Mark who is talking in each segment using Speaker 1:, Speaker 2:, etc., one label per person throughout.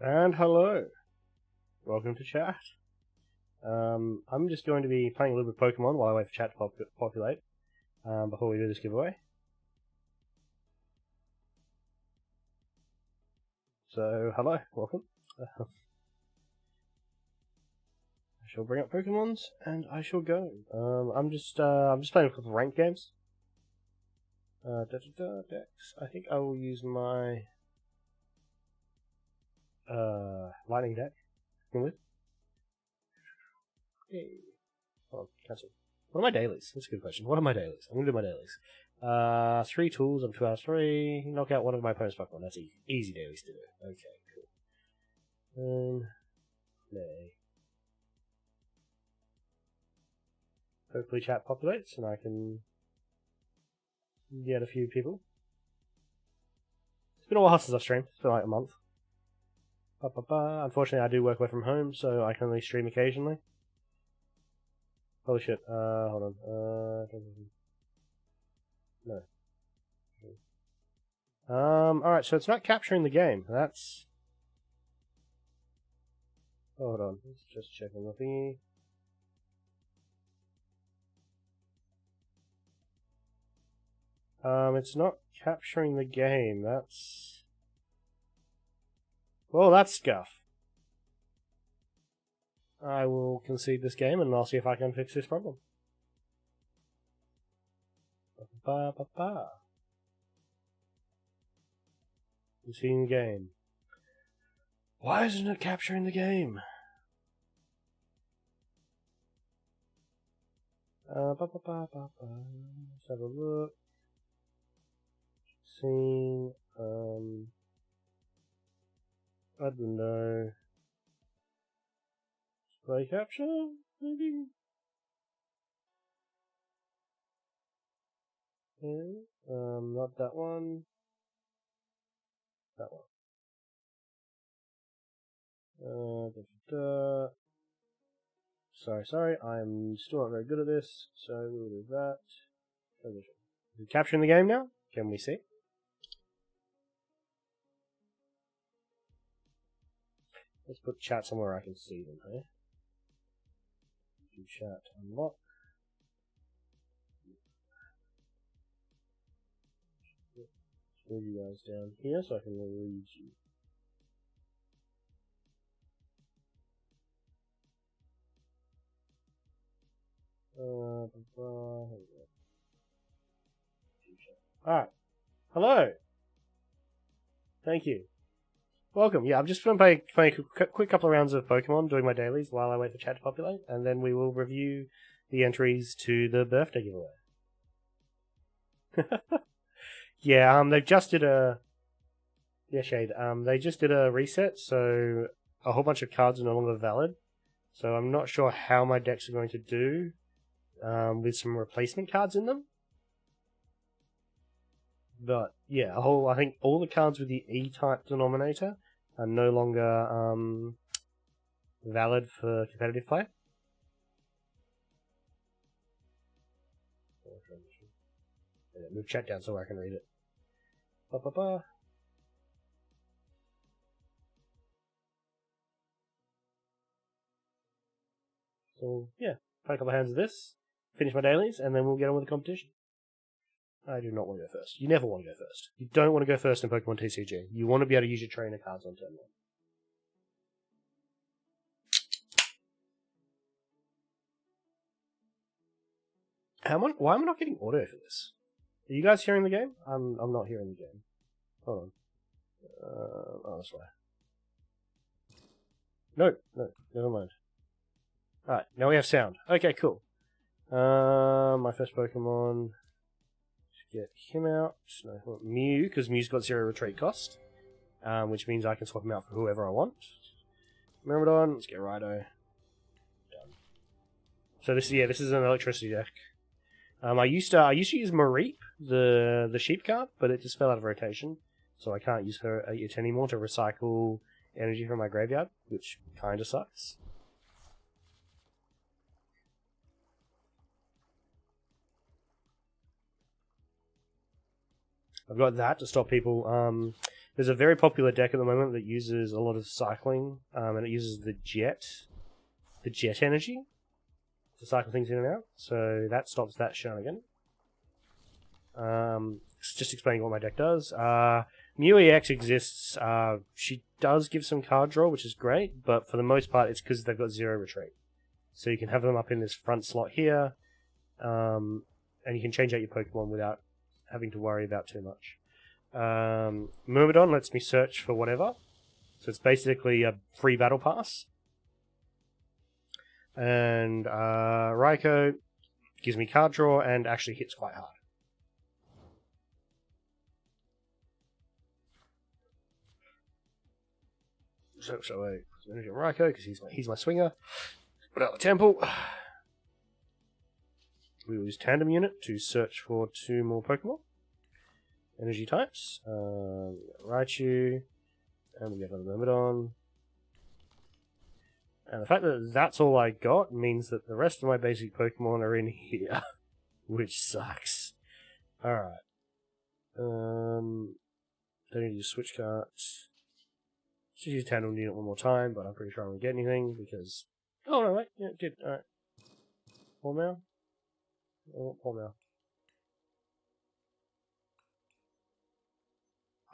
Speaker 1: And hello, welcome to chat. I'm just going to be playing a little bit of Pokemon while I wait for chat to populate before we do this giveaway. So, hello, welcome. I shall bring up Pokemons and I shall go. I'm just playing a couple of ranked games. Dex. I think I will use my lightning deck. Begin with. Okay. Oh, cancel. What are my dailies? That's a good question. What are my dailies? I'm gonna do my dailies. 3 tools. I'm 2 out of 3. Knock out one of my opponent's Pokemon. That's easy. Easy dailies to do. Okay, cool. Play. Hopefully chat populates and I can get a few people. It's been a while since I've streamed. It's been like a month. Unfortunately, I do work away from home, so I can only stream occasionally. Holy shit, hold on, no. Alright, so it's not capturing the game, that's... Hold on, let's just check on the thingy. It's not capturing the game, that's... Well, that's scuff. I will concede this game and I'll see if I can fix this problem. Conceding the game. Why isn't it capturing the game? Let's have a look. Scene, add window. Display capture, maybe? Okay, not that one. That one. Sorry, I'm still not very good at this, so we'll do that. Is it capturing the game now? Can we see? Let's put chat somewhere I can see them, hey? Do chat unlock. Let's move you guys down here so I can read you. Alright. Hello! Thank you. Welcome. Yeah, I'm just going to play a quick couple of rounds of Pokemon, doing my dailies while I wait for chat to populate, and then we will review the entries to the birthday giveaway. Yeah, they just did a... Yeah, Shade. They just did a reset, so a whole bunch of cards are no longer valid. So I'm not sure how my decks are going to do with some replacement cards in them. But yeah, I think all the cards with the E-type denominator are no longer valid for competitive play. Yeah, move chat down so I can read it. So yeah, play a couple of hands of this, finish my dailies, and then we'll get on with the competition. I do not want to go first. You never want to go first. You don't want to go first in Pokemon TCG. You want to be able to use your trainer cards on turn 1. Why am I not getting audio for this? Are you guys hearing the game? I'm not hearing the game. Hold on. Oh, that's why. No, never mind. Alright, now we have sound. Okay, cool. My first Pokemon... Get him out. No, Mew, because Mew's got 0 retreat cost, which means I can swap him out for whoever I want. Myrmidon, let's get Rhino. Done. So this is an electricity deck. I used to use Mareep, the sheep card, but it just fell out of rotation, so I can't use it anymore to recycle energy from my graveyard, which kind of sucks. I've got that to stop people There's a very popular deck at the moment that uses a lot of cycling, and it uses the jet energy to cycle things in and out. So that stops that shenanigan. Just explaining what my deck does. Mew EX exists. She does give some card draw, which is great, but for the most part, it's because they've got 0 retreat. So you can have them up in this front slot here, and you can change out your Pokemon without having to worry about too much. Myrmidon lets me search for whatever. So it's basically a free battle pass. And Raikou gives me card draw and actually hits quite hard. So I energy on Raikou because he's my swinger. Put out the temple. We will use Tandem Unit to search for 2 more Pokemon. Energy types. Raichu. And we get another Myrmidon. And the fact that that's all I got means that the rest of my basic Pokemon are in here. Which sucks. Alright. Don't need to use switch cards. Just use Tandem Unit one more time, but I'm pretty sure I won't get anything because... Oh no, wait. Yeah, it did. Alright. Hormeow? Oh, Hormeow.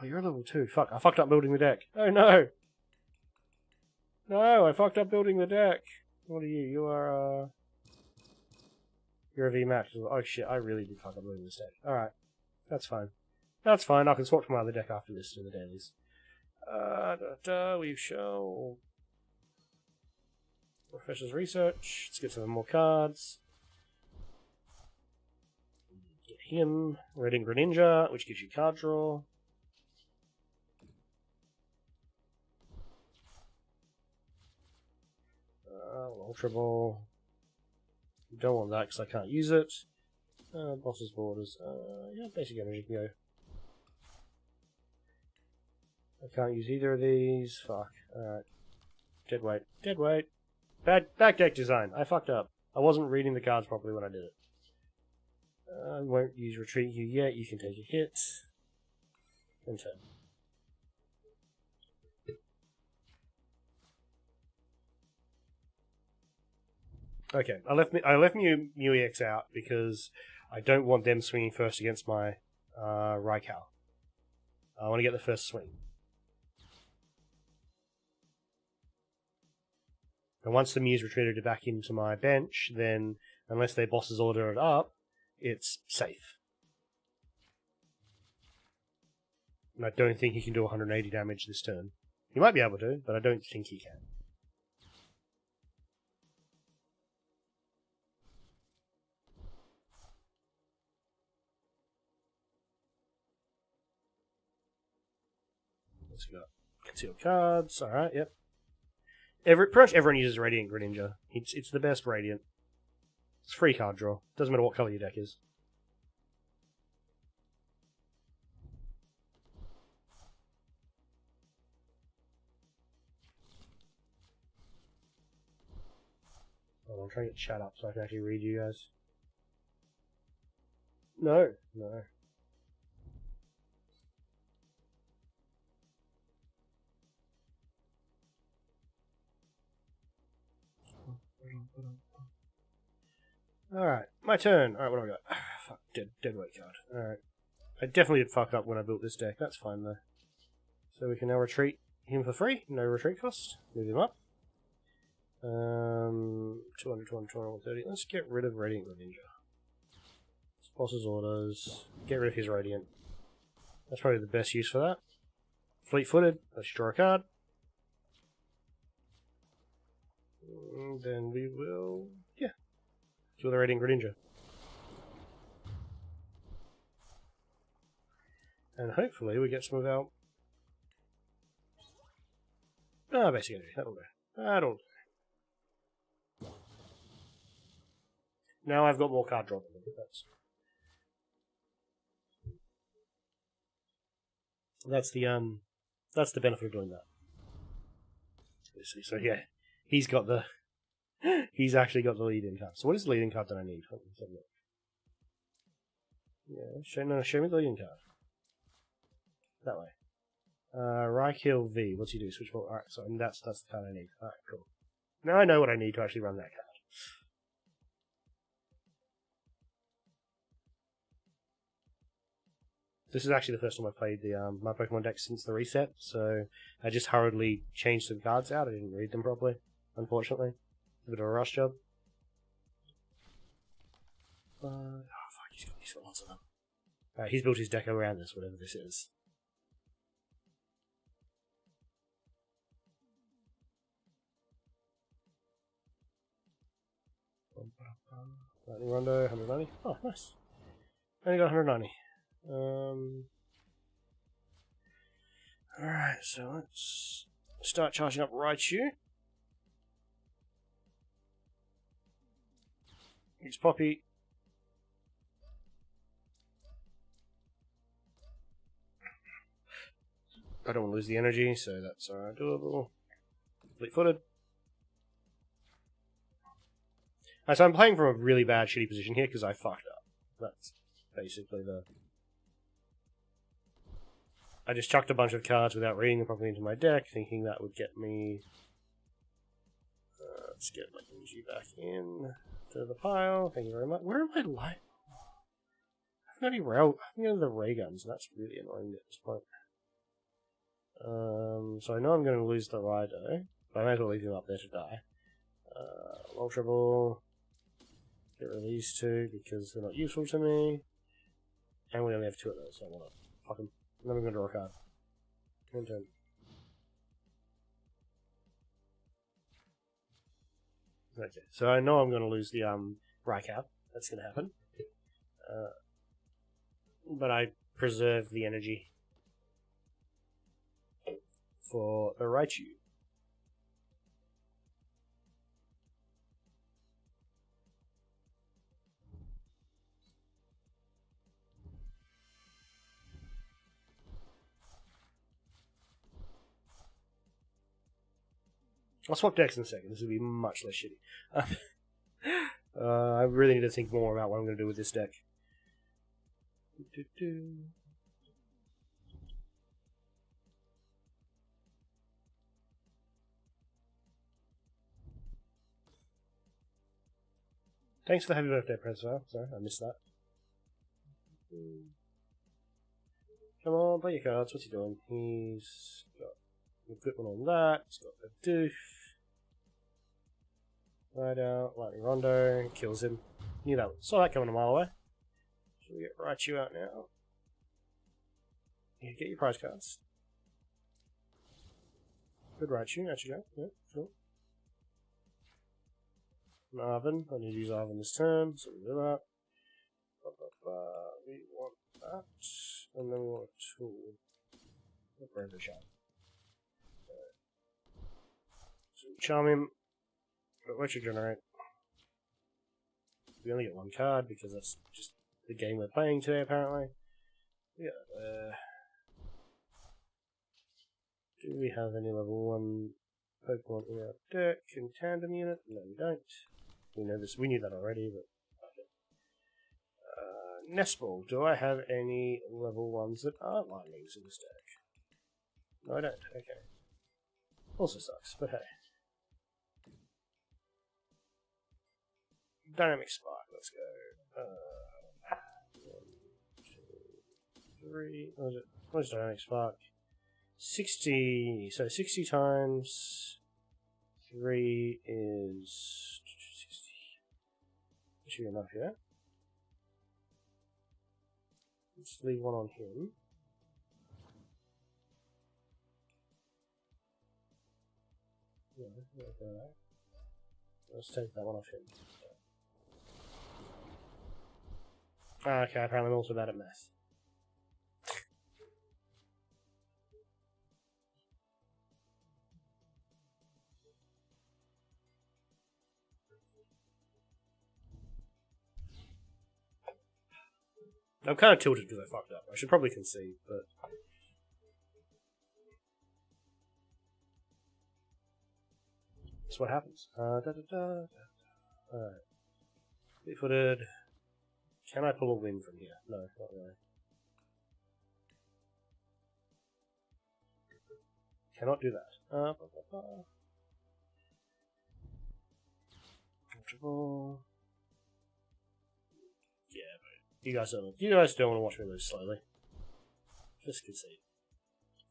Speaker 1: Oh, you're a level 2. Fuck, I fucked up building the deck. Oh no! No, I fucked up building the deck. What are you? You are, You're a VMAX. Oh shit, I really did fuck up building this deck. Alright. That's fine. That's fine, I can swap to my other deck after this to the dailies. We shall... Professor's Research. Let's get some more cards. Get him. Red Ink Greninja, which gives you card draw. Ultra Ball. Don't want that because I can't use it. Boss's Borders. Yeah, basic energy can go. I can't use either of these. Fuck. Alright. Dead weight. Dead weight. Back deck design. I fucked up. I wasn't reading the cards properly when I did it. I won't use Retreat you yet. You can take a hit. And turn. Okay, I left Mew EX out because I don't want them swinging first against my Raikou. I want to get the first swing. And once the Mew's retreated back into my bench, then unless their bosses order it up, it's safe. And I don't think he can do 180 damage this turn. He might be able to, but I don't think he can. Let's go. Concealed cards. Alright, yep. Pretty much everyone uses Radiant Greninja. It's the best Radiant. It's free card draw. Doesn't matter what colour your deck is. Oh, I'm trying to get chat up so I can actually read you guys. No. Alright, my turn. Alright, what do I got? Fuck, dead weight card. Alright. I definitely did fuck up when I built this deck. That's fine though. So we can now retreat him for free. No retreat cost. Move him up. 200, 200, 130. Let's get rid of Radiant Greninja. Boss's Orders. Get rid of his Radiant. That's probably the best use for that. Fleet-footed. Let's draw a card. And then we will... yeah. Kill the Radiant Greninja. And hopefully we get some of our... basic energy. That'll do. That'll do. Now I've got more card draw than them. That's the benefit of doing that. Let's see. So yeah, he's actually got the lead-in card. So what is the lead-in card that I need? Yeah, show me the lead-in card. That way. Rykill V. What's he do? Switch ball. Alright, so that's the card I need. Alright, cool. Now I know what I need to actually run that card. This is actually the first time I played the my Pokemon deck since the reset, so I just hurriedly changed some cards out. I didn't read them properly, unfortunately. A bit of a rush job. Oh fuck, he's got lots of them. Alright, he's built his deck around this, whatever this is. Lightning Rondo, 190. Oh, nice. Only got 190. Alright, so let's start charging up Raichu. It's Poppy. I don't want to lose the energy, so that's doable. Fleet-footed. So I'm playing from a really bad, shitty position here because I fucked up. That's basically the... I just chucked a bunch of cards without reading them properly into my deck, thinking that would get me... let's get my energy back in to the pile. Thank you very much. Where am I light? I've got any rail... I think I'm the ray guns, and that's really annoying at this point. So I know I'm going to lose the Rido, but I may as well leave him up there to die. Ultra Ball. Get rid of these two because they're not useful to me. And we only have two of those, so I want to fuck them. And then I'm going to draw a card. Turn. Okay, so I know I'm going to lose the Raikou. That's going to happen. But I preserve the energy for the Raichu. I'll swap decks in a second. This will be much less shitty. I really need to think more about what I'm going to do with this deck. Thanks for the happy birthday, Presval. Sorry, I missed that. Come on, play your cards. What's he doing? He's got equipment on that. He's got a doof. Right out. Lightning Rondo. Kills him. Knew that. Saw that coming a mile away. Should we get Raichu out now? Yeah, get your prize cards. Good Raichu. Actually, go. Yeah, sure. Marvin. I need to use Arvin this turn, so we do that. We want that. And then we want a tool. A Braver Charm. So charm him. But what should generate? We only get one card because that's just the game we're playing today, apparently. Yeah. Do we have any level 1 Pokemon in our deck in tandem unit? No, we don't. We know this. We knew that already, but okay. Nestball. Do I have any level 1s that aren't lightnings in this deck? No, I don't. Okay. Also sucks, but hey. Dynamic Spark. Let's go. 1, 2, 3. What was it? What's Dynamic Spark? 60. So 60 times 3 is 60. That should be enough, yeah? Let's leave one on him. Yeah, okay. Let's take that one off him. Okay, apparently I'm also bad at math. I'm kind of tilted because I fucked up. I should probably concede, but... that's what happens. Alright. Fleet-footed. Can I pull a win from here? No, not really. Cannot do that. Ultra Ball. Yeah, but you guys don't want to watch me lose slowly. Just concede.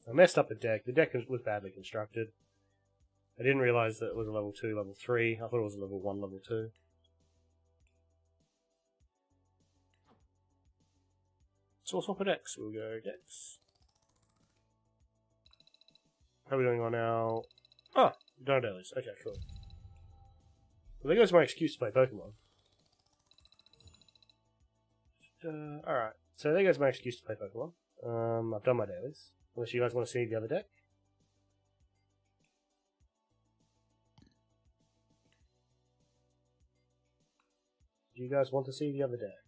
Speaker 1: I messed up the deck. The deck was badly constructed. I didn't realize that it was a level 2, level 3. I thought it was a level 1, level 2. So we'll swap a deck. So we'll go decks. How are we doing on our... Oh, done dailies. Okay, cool. Well, there goes my excuse to play Pokemon. Alright, so there goes my excuse to play Pokemon. I've done my dailies. Unless you guys want to see the other deck. Do you guys want to see the other deck?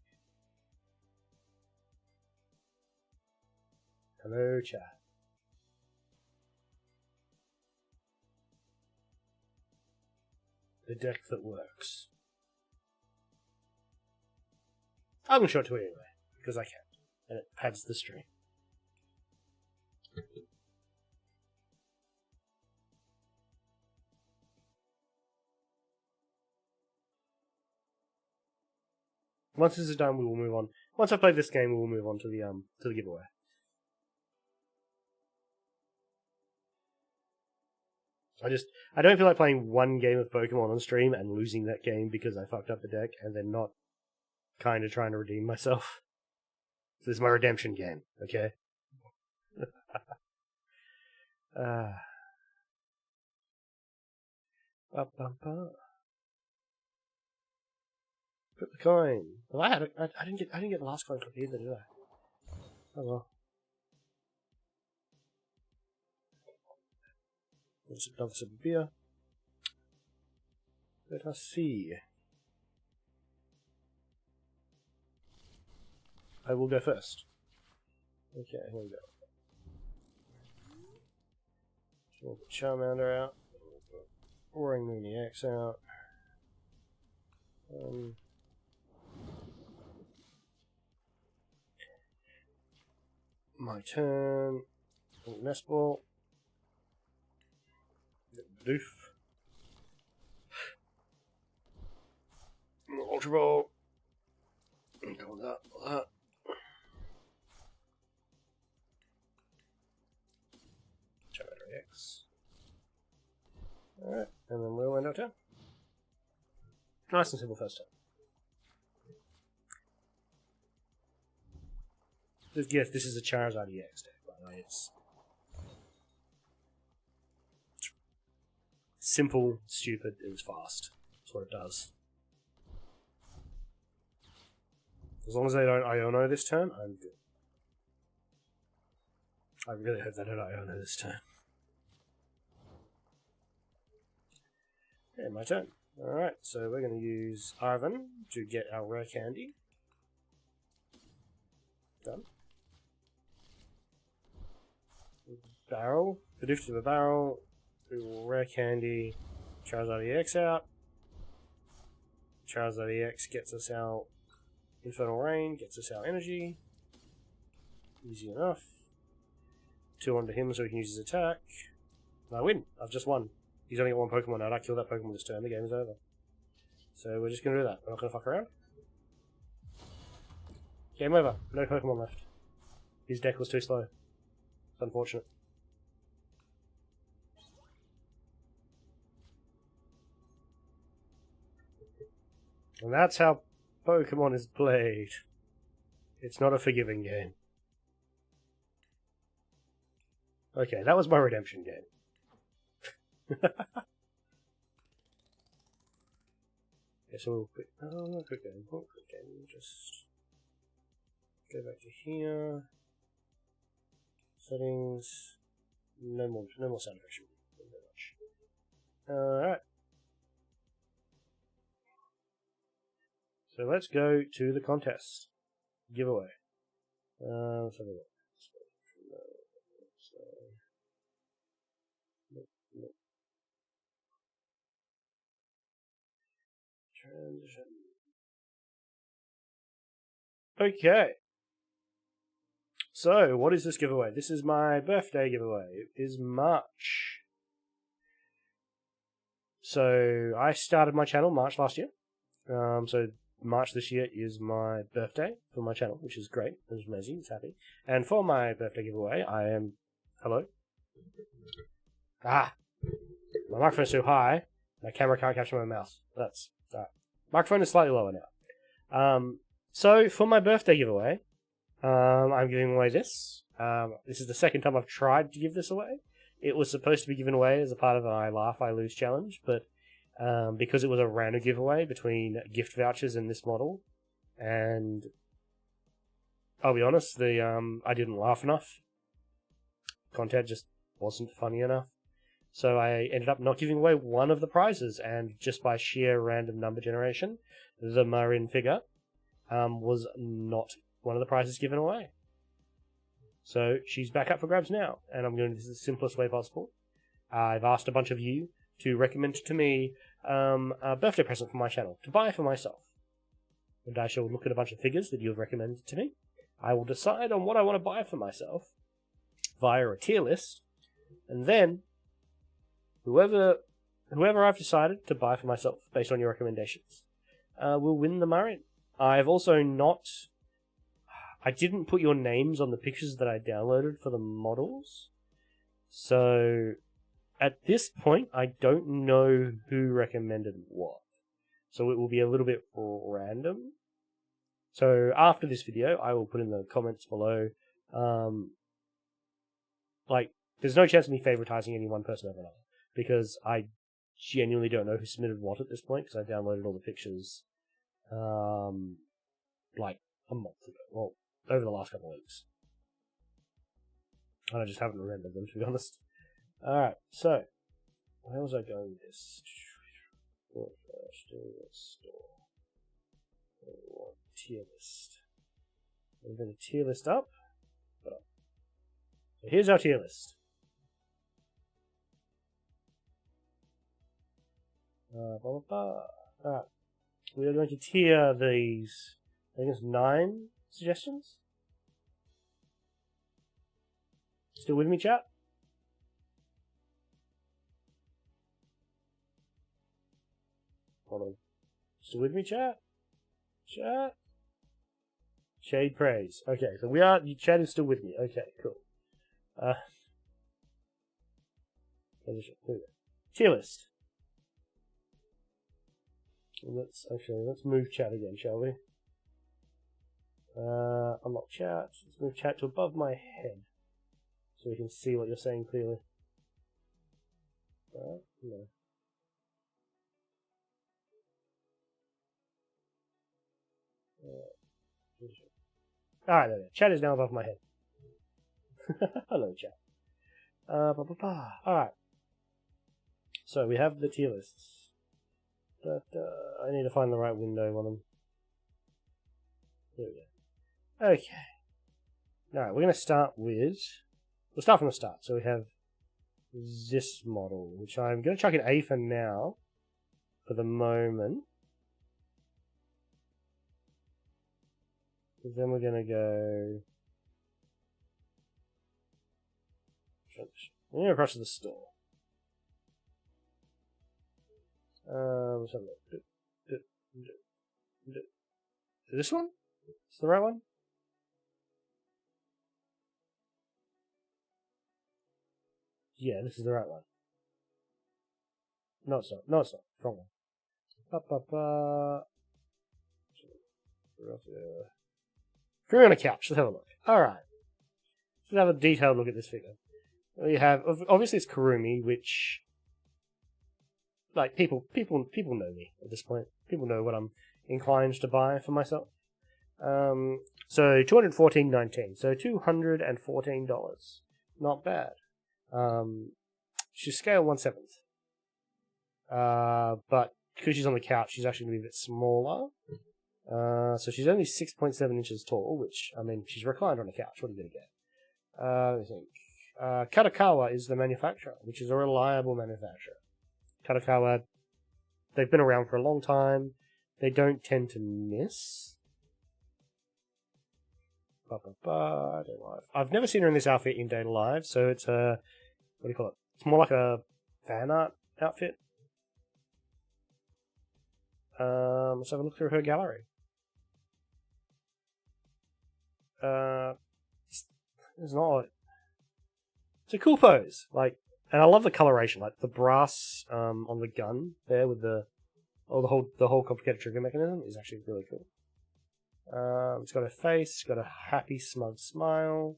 Speaker 1: Hello, chat. The deck that works. I'm going to show it to you anyway, because I can. And it pads the stream. Once this is done, we will move on. Once I play this game, we will move on to the giveaway. I don't feel like playing one game of Pokemon on stream and losing that game because I fucked up the deck and then not kind of trying to redeem myself. This is my redemption game, okay? Put the coin. Well, I didn't get the last coin clip either, did I? Oh well. Another sip of beer. Let us see. I will go first. Okay, here we go. So we'll put Charmander out. We'll put Roaring Mooney X out. My turn. Nest Ball. Doof. Ultra Ball. Go with that. Charmander X. Alright, and then we'll end our turn. Nice and simple first turn. Yes, this is a Charizard EX deck, by the way. It's simple, stupid, and fast. That's what it does. As long as they don't Iono this turn, I'm good. I really hope they don't Iono this turn. Okay, my turn. Alright, so we're going to use Arven to get our rare candy. Done. Barrel. Bidoof to the barrel. Rare candy. Charizard EX out. Charizard EX gets us our Infernal Rain, gets us our energy. Easy enough. 2 onto him so he can use his attack. And I win. I've just won. He's only got 1 Pokemon out. I kill that Pokemon this turn. The game is over. So we're just going to do that. We're not going to fuck around. Game over. No Pokemon left. His deck was too slow. It's unfortunate. And that's how Pokemon is played. It's not a forgiving game. Okay, that was my redemption game. Okay, so we'll quick. Oh, not quick game. Not quick game. We'll just go back to here. Settings. No more sound effects. Thank you very much. Alright. So let's go to the contest. Giveaway. Let's have a look. Transition. Okay. So, what is this giveaway? This is my birthday giveaway. It is March. So, I started my channel March last year. So, March this year is my birthday for my channel, which is great. It's amazing. It's happy. And for my birthday giveaway, I am... Hello? Ah! My microphone's so high, my camera can't capture my mouse. That's... Microphone is slightly lower now. So, for my birthday giveaway, I'm giving away this. This is the second time I've tried to give this away. It was supposed to be given away as a part of an I Laugh, I Lose challenge, but because it was a random giveaway between gift vouchers and this model, and I'll be honest, I didn't laugh enough. Content just wasn't funny enough. So I ended up not giving away one of the prizes, and just by sheer random number generation, the Marin Figure was not one of the prizes given away. So she's back up for grabs now, and I'm doing this the simplest way possible. I've asked a bunch of you to recommend to me a birthday present for my channel, to buy for myself. And I shall look at a bunch of figures that you have recommended to me. I will decide on what I want to buy for myself via a tier list, and then whoever I've decided to buy for myself based on your recommendations will win the Marin. I've also not... I didn't put your names on the pictures that I downloaded for the models. So, at this point, I don't know who recommended what. So it will be a little bit random. So, after this video, I will put in the comments below, there's no chance of me favoritizing any one person over another, because I genuinely don't know who submitted what at this point, because I downloaded all the pictures, like a month ago. Well, over the last couple of weeks. And I just haven't remembered them, to be honest. Alright, so, where was I going with this? Tier list. We're going to tier list up. So here's our tier list. Alright. We are going to tier these, I think it's 9 suggestions? Still with me, chat? Hold on. Still with me, chat? Chat? Shade praise. Okay, so chat is still with me. Okay, cool. Position. Here we go. Tier list. Let's move chat again, shall we? Unlock chat. Let's move chat to above my head, so we can see what you're saying clearly. No. Alright, there we go. Chat is now above my head. Hello, chat. Alright. So, we have the tier lists. But, I need to find the right window on them. There we go. Okay. Alright, we're going to start with... We'll start from the start. So we have this model, which I'm going to chuck an A for now, for the moment. Because then we're going to go... We're going to go across to the store. Let's have a look. This one? Is the right one? Yeah, this is the right one. No, it's not. No, it's not. Wrong one. Figure on a couch. Let's have a look. Alright. Let's have a detailed look at this figure. We have, obviously it's Kurumi, which, like, people know me at this point. People know what I'm inclined to buy for myself. So $214.19. So $214. Not bad. She's scale 1/7. But because she's on the couch, she's actually going to be a bit smaller. So she's only 6.7 inches tall, which, I mean, she's reclined on a couch. What are you going to get? Let me think. Katakawa is the manufacturer, which is a reliable manufacturer. Katakawa, they've been around for a long time. They don't tend to miss. I don't know. I've never seen her in this outfit in Data Live, so it's a, what do you call it? It's more like a fan art outfit. Let's have a look through her gallery. It's not. It's a cool pose, like, and I love the coloration, like the brass on the gun there with the whole complicated trigger mechanism is actually really cool. It's got a face, it's got a happy, smug smile.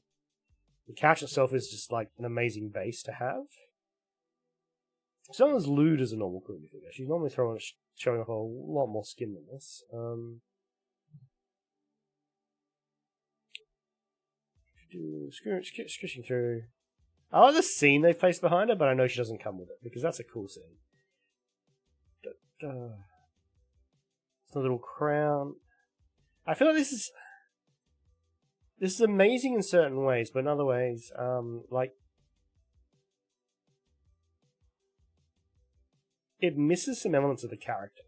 Speaker 1: The couch itself is just like an amazing base to have. It's not as lewd as a normal Kurumi figure. She's normally showing off a lot more skin than this. Scratching through. I like the scene they face behind her, but I know she doesn't come with it because that's a cool scene. It's a little crown. I feel like this is amazing in certain ways, but in other ways, like it misses some elements of the character.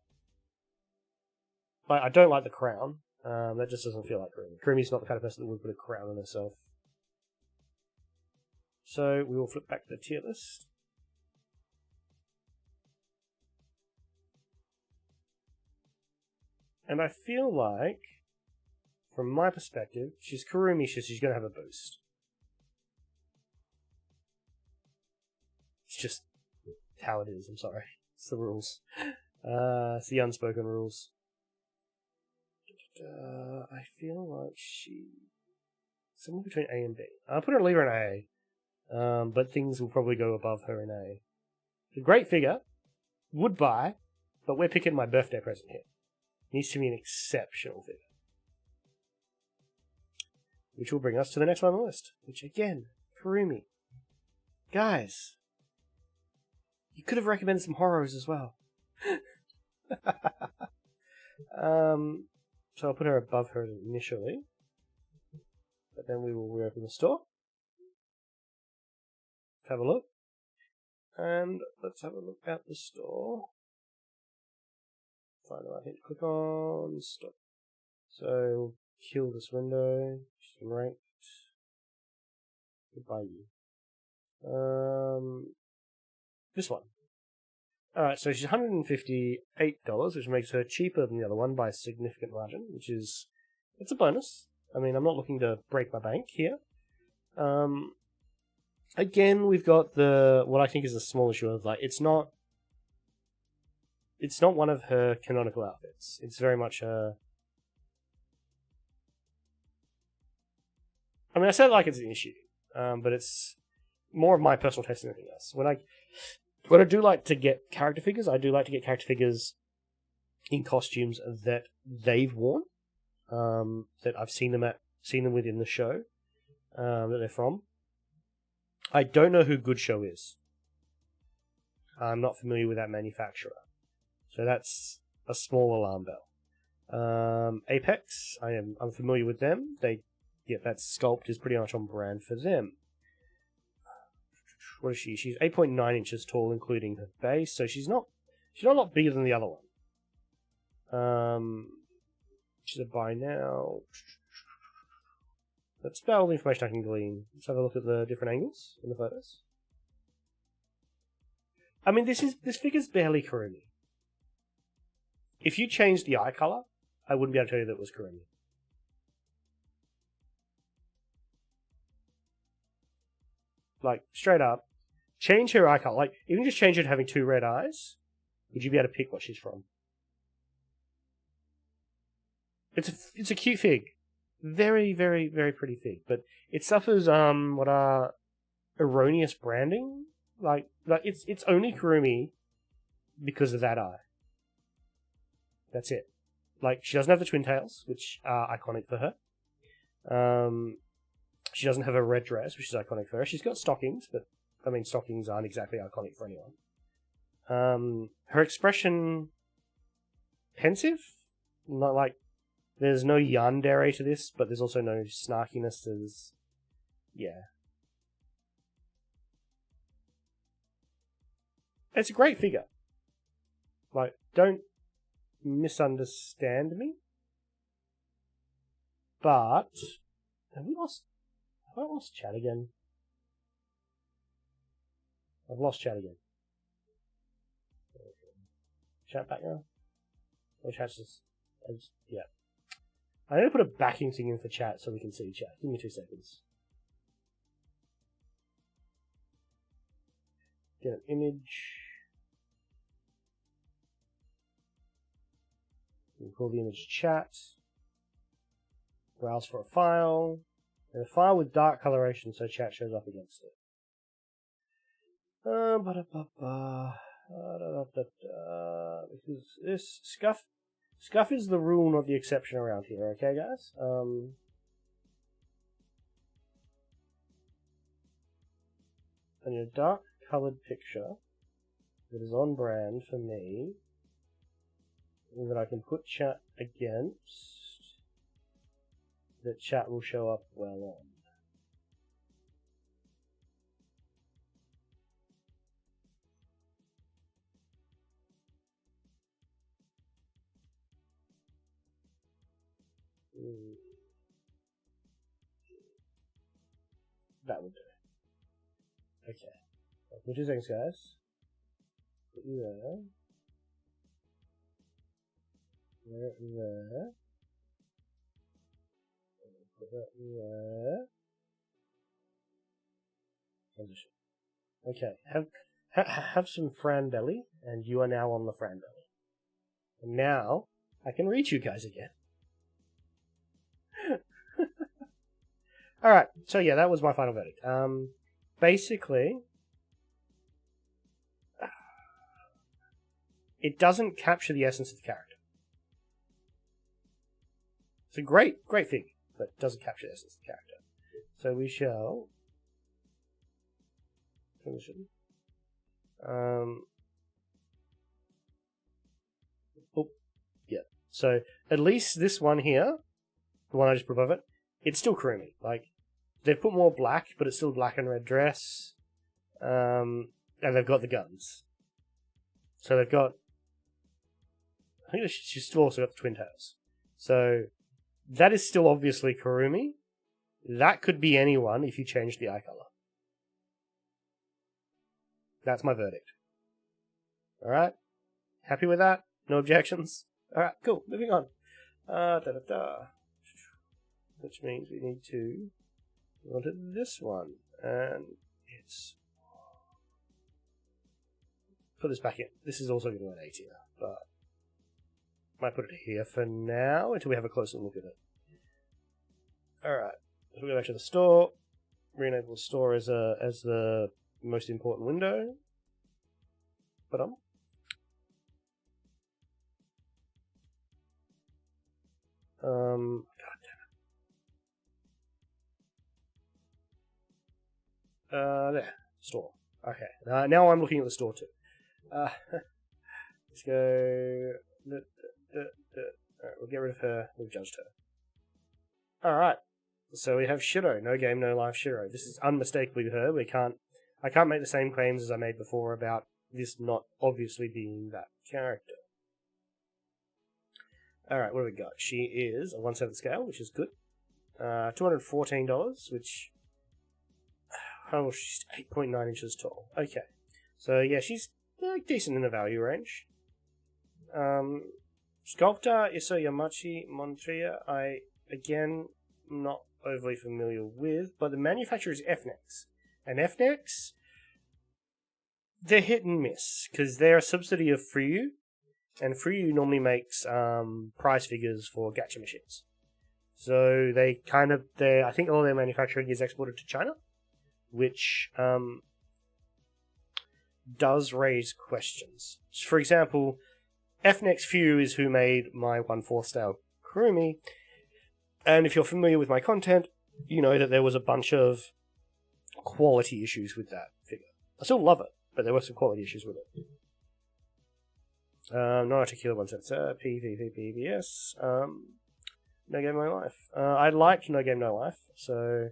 Speaker 1: Like I don't like the crown. That just doesn't feel like Kurumi. Kurumi's not the kind of person that would put a crown on herself. So we will flip back to the tier list. And I feel like, from my perspective, she's Kurumi, she's going to have a boost. It's just how it is, I'm sorry. It's the rules. It's the unspoken rules. I feel like she... somewhere between A and B. I'll put her leave her in A. But things will probably go above her in A. It's a great figure. Would buy. But we're picking my birthday present here. Needs to be an exceptional figure. Which will bring us to the next one on the list. Which again, Kurumi. Guys. You could have recommended some horrors as well. So I'll put her above her initially. But then we will reopen the store. Have a look. And let's have a look at the store. Find the right thing to click on. Stop. So, kill this window. She's been ranked. Goodbye you. This one. Alright, so she's $158, which makes her cheaper than the other one by a significant margin, which is, it's a bonus. I mean, I'm not looking to break my bank here. Again, we've got what I think is a small issue of, like, it's not one of her canonical outfits. It's very much a... I mean, I said like it's an issue, but it's more of my personal taste than anything else. When I do like to get character figures, I do like to get character figures in costumes that they've worn, that I've seen them within the show, that they're from. I don't know who Good Show is. I'm not familiar with that manufacturer. So that's a small alarm bell. Apex, I'm familiar with them. That sculpt is pretty much on brand for them. What is she? She's 8.9 inches tall, including her base, so she's not a lot bigger than the other one. She's a buy now. That's about all the information I can glean. Let's have a look at the different angles in the photos. I mean, this figure's barely Kurumi. If you changed the eye color, I wouldn't be able to tell you that it was Kurumi. Like, straight up, change her eye color. Like, even just change her to having 2 red eyes, would you be able to pick what she's from? It's a cute fig. Very, very, very pretty fig. But it suffers what are erroneous branding. Like it's only Kurumi because of that eye. That's it. Like, she doesn't have the twin tails, which are iconic for her. She doesn't have a red dress, which is iconic for her. She's got stockings, but, I mean, stockings aren't exactly iconic for anyone. Her expression... pensive? Not like... There's no yandere to this, but there's also no snarkiness. There's... yeah. It's a great figure. Like, don't misunderstand me. But Have I lost chat again? I've lost chat again. Chat back now? Or chat's just... yeah. I need to put a backing thing in for chat so we can see chat. Give me 2 seconds. Get an image. We call the image chat. Browse for a file. And a file with dark coloration so chat shows up against it. Because this scuff is the rule, not the exception around here, okay guys? I need a dark colored picture that is on brand for me and that I can put chat against, that chat will show up well on. That would do. Okay. For 2 seconds, guys. Put you there. There. Put that there. Transition. Okay. Have some Fran belly, and you are now on the Fran belly. And now I can reach you guys again. Alright, so yeah, that was my final verdict. Basically, it doesn't capture the essence of the character. It's a great fig, but it doesn't capture the essence of the character. So we shall transition. Yeah. So at least this one here, the one I just put above it, it's still Kurumi. Like, they've put more black, but it's still black and red dress. And they've got the guns. So they've got... I think she's still also got the twin tails. So that is still obviously Kurumi. That could be anyone if you change the eye color. That's my verdict. Alright? Happy with that? No objections? Alright, cool. Moving on. Which means we need to go to this one. And it's... Put this back in. This is also going to an A tier, but might put it here for now until we have a closer look at it. Alright, so we go back to the store. Re-enable the store as the most important window. But God damn it. There. Store. Okay. Now I'm looking at the store too. Let's go. Alright, we'll get rid of her. We've judged her. Alright. So we have Shiro. No game, no life Shiro. This is unmistakably her. I can't make the same claims as I made before about this not obviously being that character. Alright, what have we got? She is a 1/7 scale, which is good. $214, which... Oh, she's 8.9 inches tall. Okay. So, yeah, she's decent in the value range. Sculptor Isso Yamachi Montria, I, again, am not overly familiar with, but the manufacturer is FNEX. And FNEX, they're hit and miss, because they're a subsidy of Fryu, and Fryu normally makes prize figures for gacha machines. So they I think all their manufacturing is exported to China, which does raise questions. For example, FNEX Few is who made my 1/4 scale Kurumi, and if you're familiar with my content, you know that there was a bunch of quality issues with that figure. I still love it, but there were some quality issues with it. Non-articulate 1/7 PVPBS. No Game No Life. I like No Game No Life, so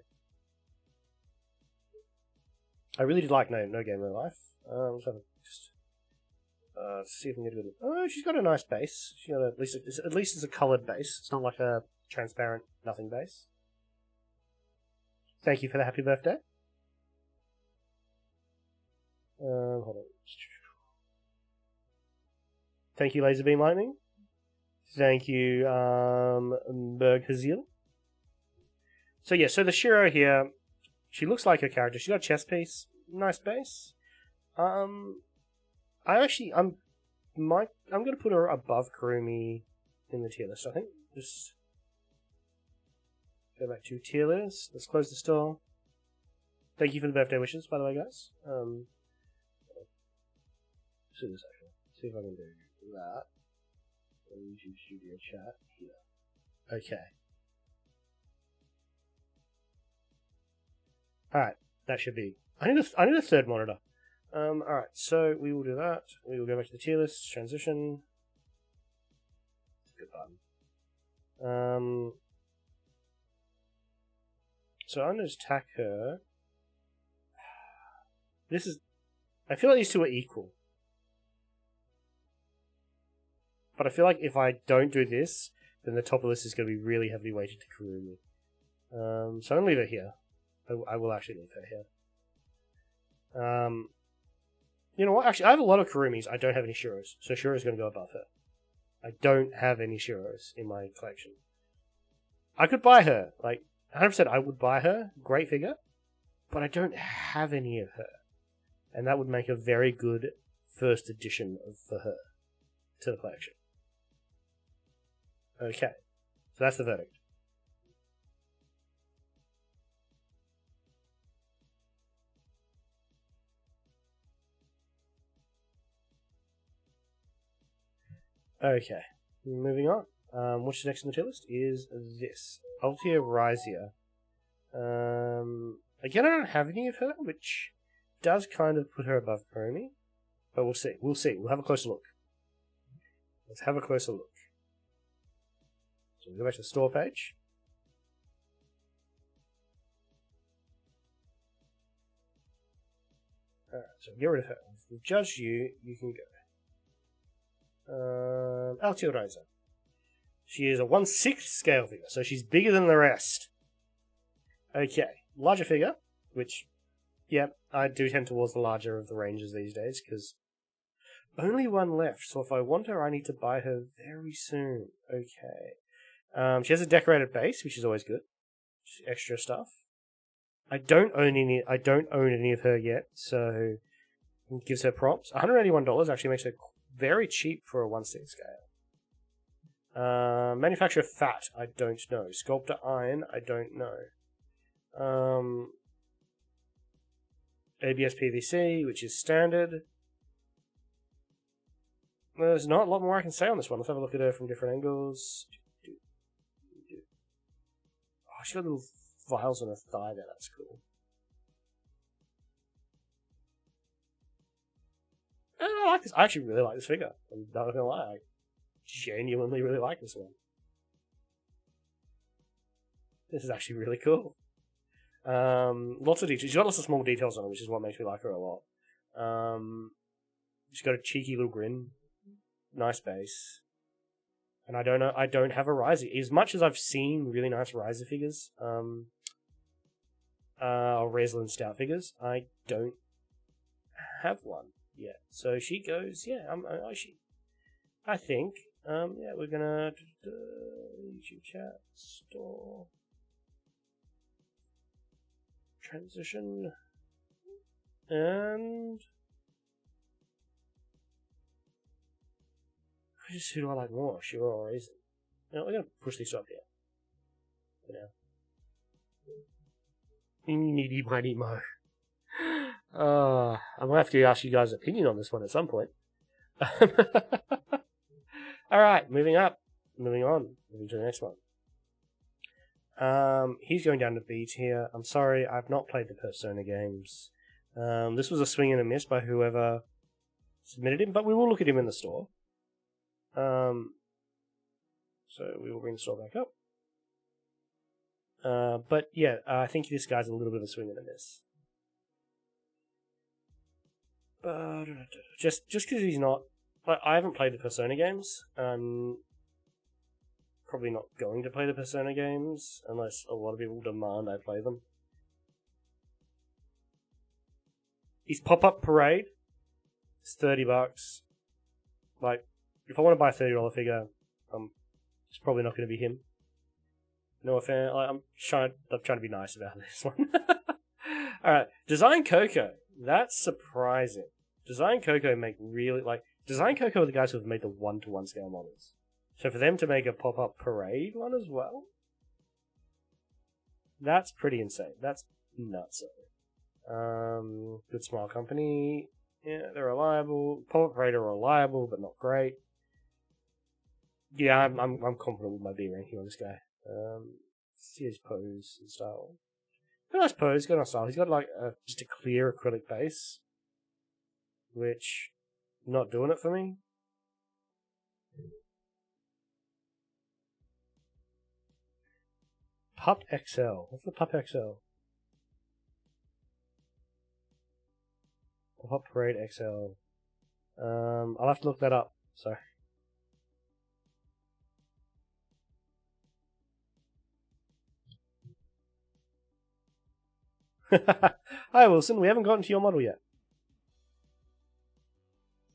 Speaker 1: I really did like No Game No Life. Let's see if we can get a bit of... Oh, she's got a nice base. She got at least it's a coloured base. It's not like a transparent nothing base. Thank you for the happy birthday. Hold on. Thank you, Laser Beam Lightning. Thank you, Berg Hazil. So yeah, so the Shiro here, she looks like her character. She's got a chest piece, nice base. I'm gonna put her above Kurumi in the tier list. I think just go back to tier list. Let's close the store. Thank you for the birthday wishes, by the way, guys. Let's do this actually. See if I can do that. YouTube Studio chat here. Okay. Alright, that should be. I need a third monitor. Alright, so we will do that. We will go back to the tier list, transition. Good button. So I'm going to attack her. I feel like these two are equal. But I feel like if I don't do this, then the top of the list is going to be really heavily weighted to Kurumi. So I'm going to leave her here. I will actually leave her here. You know what? Actually, I have a lot of Kurumis. I don't have any Shiros. So Shiro's going to go above her. I don't have any Shiros in my collection. I could buy her. Like, 100% I would buy her. Great figure. But I don't have any of her. And that would make a very good first edition for her to the collection. Okay. So that's the verdict. Okay. Moving on. What's next on the tier list is this. Altia Ryzia. Again, I don't have any of her, which does kind of put her above Kurumi. But we'll see. We'll see. We'll have a closer look. Let's have a closer look. So we'll go back to the store page. Alright, so get rid of her. If we've judged you, you can go. Altia Ryzia. She is a 1/6 scale figure, so she's bigger than the rest. Okay, larger figure, which, yeah, I do tend towards the larger of the ranges these days, because only one left, so if I want her, I need to buy her very soon. Okay. She has a decorated base, which is always good. Just extra stuff. I don't own any of her yet, so it gives her props. $181 actually makes her very cheap for a 1/6 scale. Manufacturer Fat, I don't know. Sculptor Iron, I don't know. ABS PVC, which is standard. There's not a lot more I can say on this one. Let's have a look at her from different angles. Oh, she's got little vials on her thigh there. That's cool. I like this. I actually really like this figure. I'm not gonna lie. I genuinely really like this one. This is actually really cool. Lots of details. She's got lots of small details on her, which is what makes me like her a lot. She's got a cheeky little grin. Nice base. And I don't have a Riser. As much as I've seen really nice Riser figures, or Reslin Stout figures, I don't have one yet. So she goes, yeah, I think, yeah, we're gonna YouTube chat, store, transition, and who do I like more? Sure or Reason? No, we're gonna push these up here for now. Needy mighty mo. I'm gonna have to ask you guys' opinion on this one at some point. Alright, moving on. Moving to the next one. He's going down to beat here. I'm sorry, I've not played the Persona games. This was a swing and a miss by whoever submitted him, but we will look at him in the store. So we will bring the store back up. But yeah, I think this guy's a little bit of a swing and a miss. Just because he's not... Like, I haven't played the Persona games. Probably not going to play the Persona games unless a lot of people demand I play them. His pop-up parade is $30. Like, if I want to buy a $30 figure, it's probably not going to be him. No offense. I'm trying to be nice about this one. Alright, Design Coco. That's surprising. Design Coco make really, like, Design Coco are the guys who have made the 1-to-1 scale models. So for them to make a pop-up parade one as well, that's pretty insane. That's nuts. Good Smile Company. Yeah, they're reliable. Pop-up parade are reliable, but not great. Yeah, I'm confident with my B ranking on this guy. See his pose and style. Got a nice pose, got a nice style. He's got like just a clear acrylic base, which not doing it for me. Pup XL. What's the Pup XL? Pup Parade XL. I'll have to look that up. Sorry. Hi Wilson, we haven't gotten to your model yet.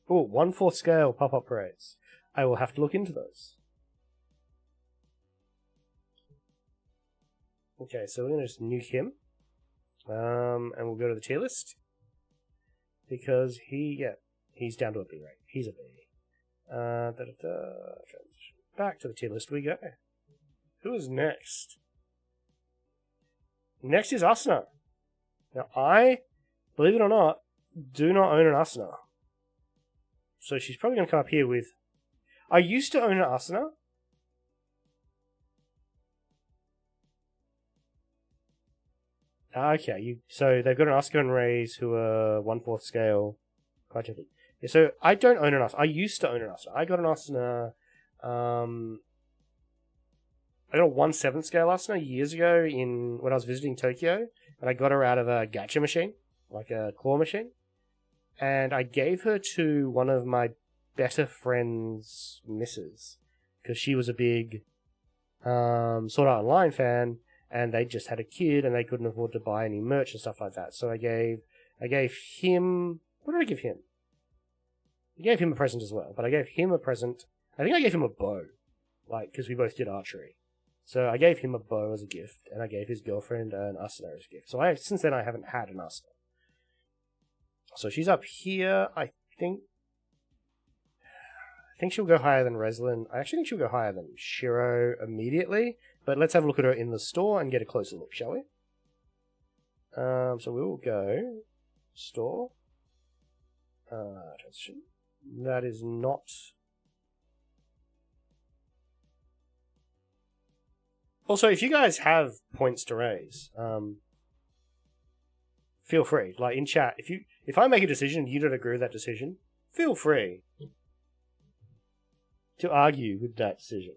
Speaker 1: Oh, 1/4 scale pop-up parades. I will have to look into those. Okay, so we're going to just nuke him. And we'll go to the tier list. Because he's down to a B rank. He's a B. Back to the tier list we go. Who is next? Next is Asuna. Now, I, believe it or not, do not own an Asuna. So she's probably going to come up here with... I used to own an Asuna. Okay, so they've got an Asuka and Rays who are 1/4 scale. Yeah, so I don't own an Asuna. I used to own an Asuna. I got an Asuna... I got a 1/7 scale Asuna years ago when I was visiting Tokyo, and I got her out of a gacha machine, like a claw machine, and I gave her to one of my better friends' missus, because she was a big Sword Art Online fan, and they just had a kid, and they couldn't afford to buy any merch and stuff like that. So I gave him... What did I give him? I gave him a present as well, but I gave him a present... I think I gave him a bow, like, because we both did archery. So I gave him a bow as a gift, and I gave his girlfriend an Asuna as a gift. So since then I haven't had an Asuna. So she's up here, I think she'll go higher than Reslin. I actually think she'll go higher than Shiro immediately, but let's have a look at her in the store and get a closer look, shall we? So we will go store, transition. That is not... Also, if you guys have points to raise, feel free. Like in chat, if I make a decision and you don't agree with that decision, feel free to argue with that decision.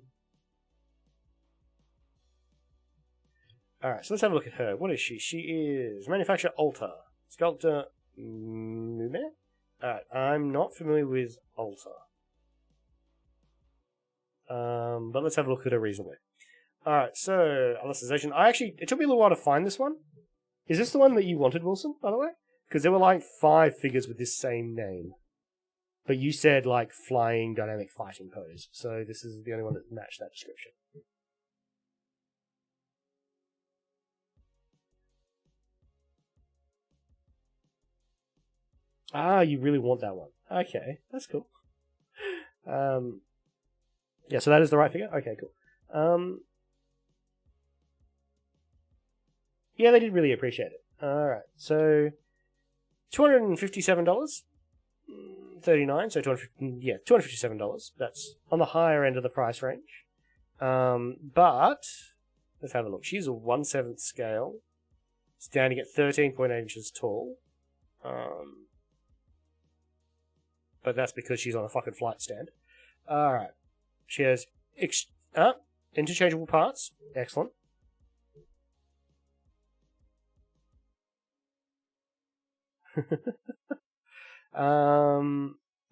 Speaker 1: Alright, so let's have a look at her. What is she? She is Manufacturer Alta. Sculptor Mume? Alright, I'm not familiar with Alta. But let's have a look at her reasonably. Alright, so, Alicization. It took me a little while to find this one. Is this the one that you wanted, Wilson, by the way? Because there were like 5 figures with this same name. But you said, like, flying dynamic fighting pose. So this is the only one that matched that description. Ah, you really want that one. Okay, that's cool. Yeah, so that is the right figure? Okay, cool. Yeah, they did really appreciate it. Alright, so $257. 39, so $257. That's on the higher end of the price range. But let's have a look. She's a 1/7 scale, standing at 13.8 inches tall. But that's because she's on a fucking flight stand. Alright. She has interchangeable parts. Excellent.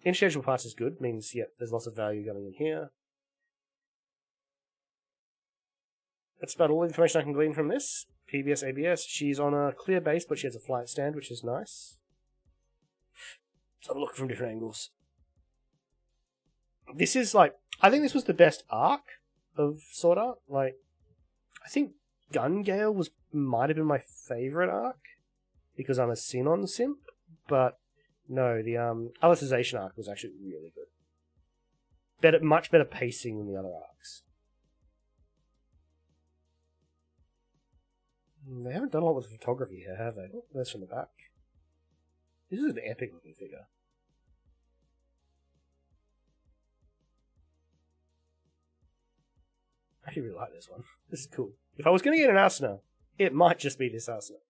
Speaker 1: Interchangeable parts is good. Means, yeah, there's lots of value going in here. That's about all the information I can glean from this. PBS, ABS. She's on a clear base, but she has a flight stand, which is nice. So I'll look from different angles. This is like, I think this was the best arc of Sword Art. Like, I think Gun Gale might have been my favorite arc because I'm a Sinon simp, but no, the Alicization arc was actually really good. Much better pacing than the other arcs. They haven't done a lot with photography here, have they? Oh, that's from the back. This is an epic looking figure. I actually really like this one. This is cool. If I was going to get an Asuna, it might just be this Asuna.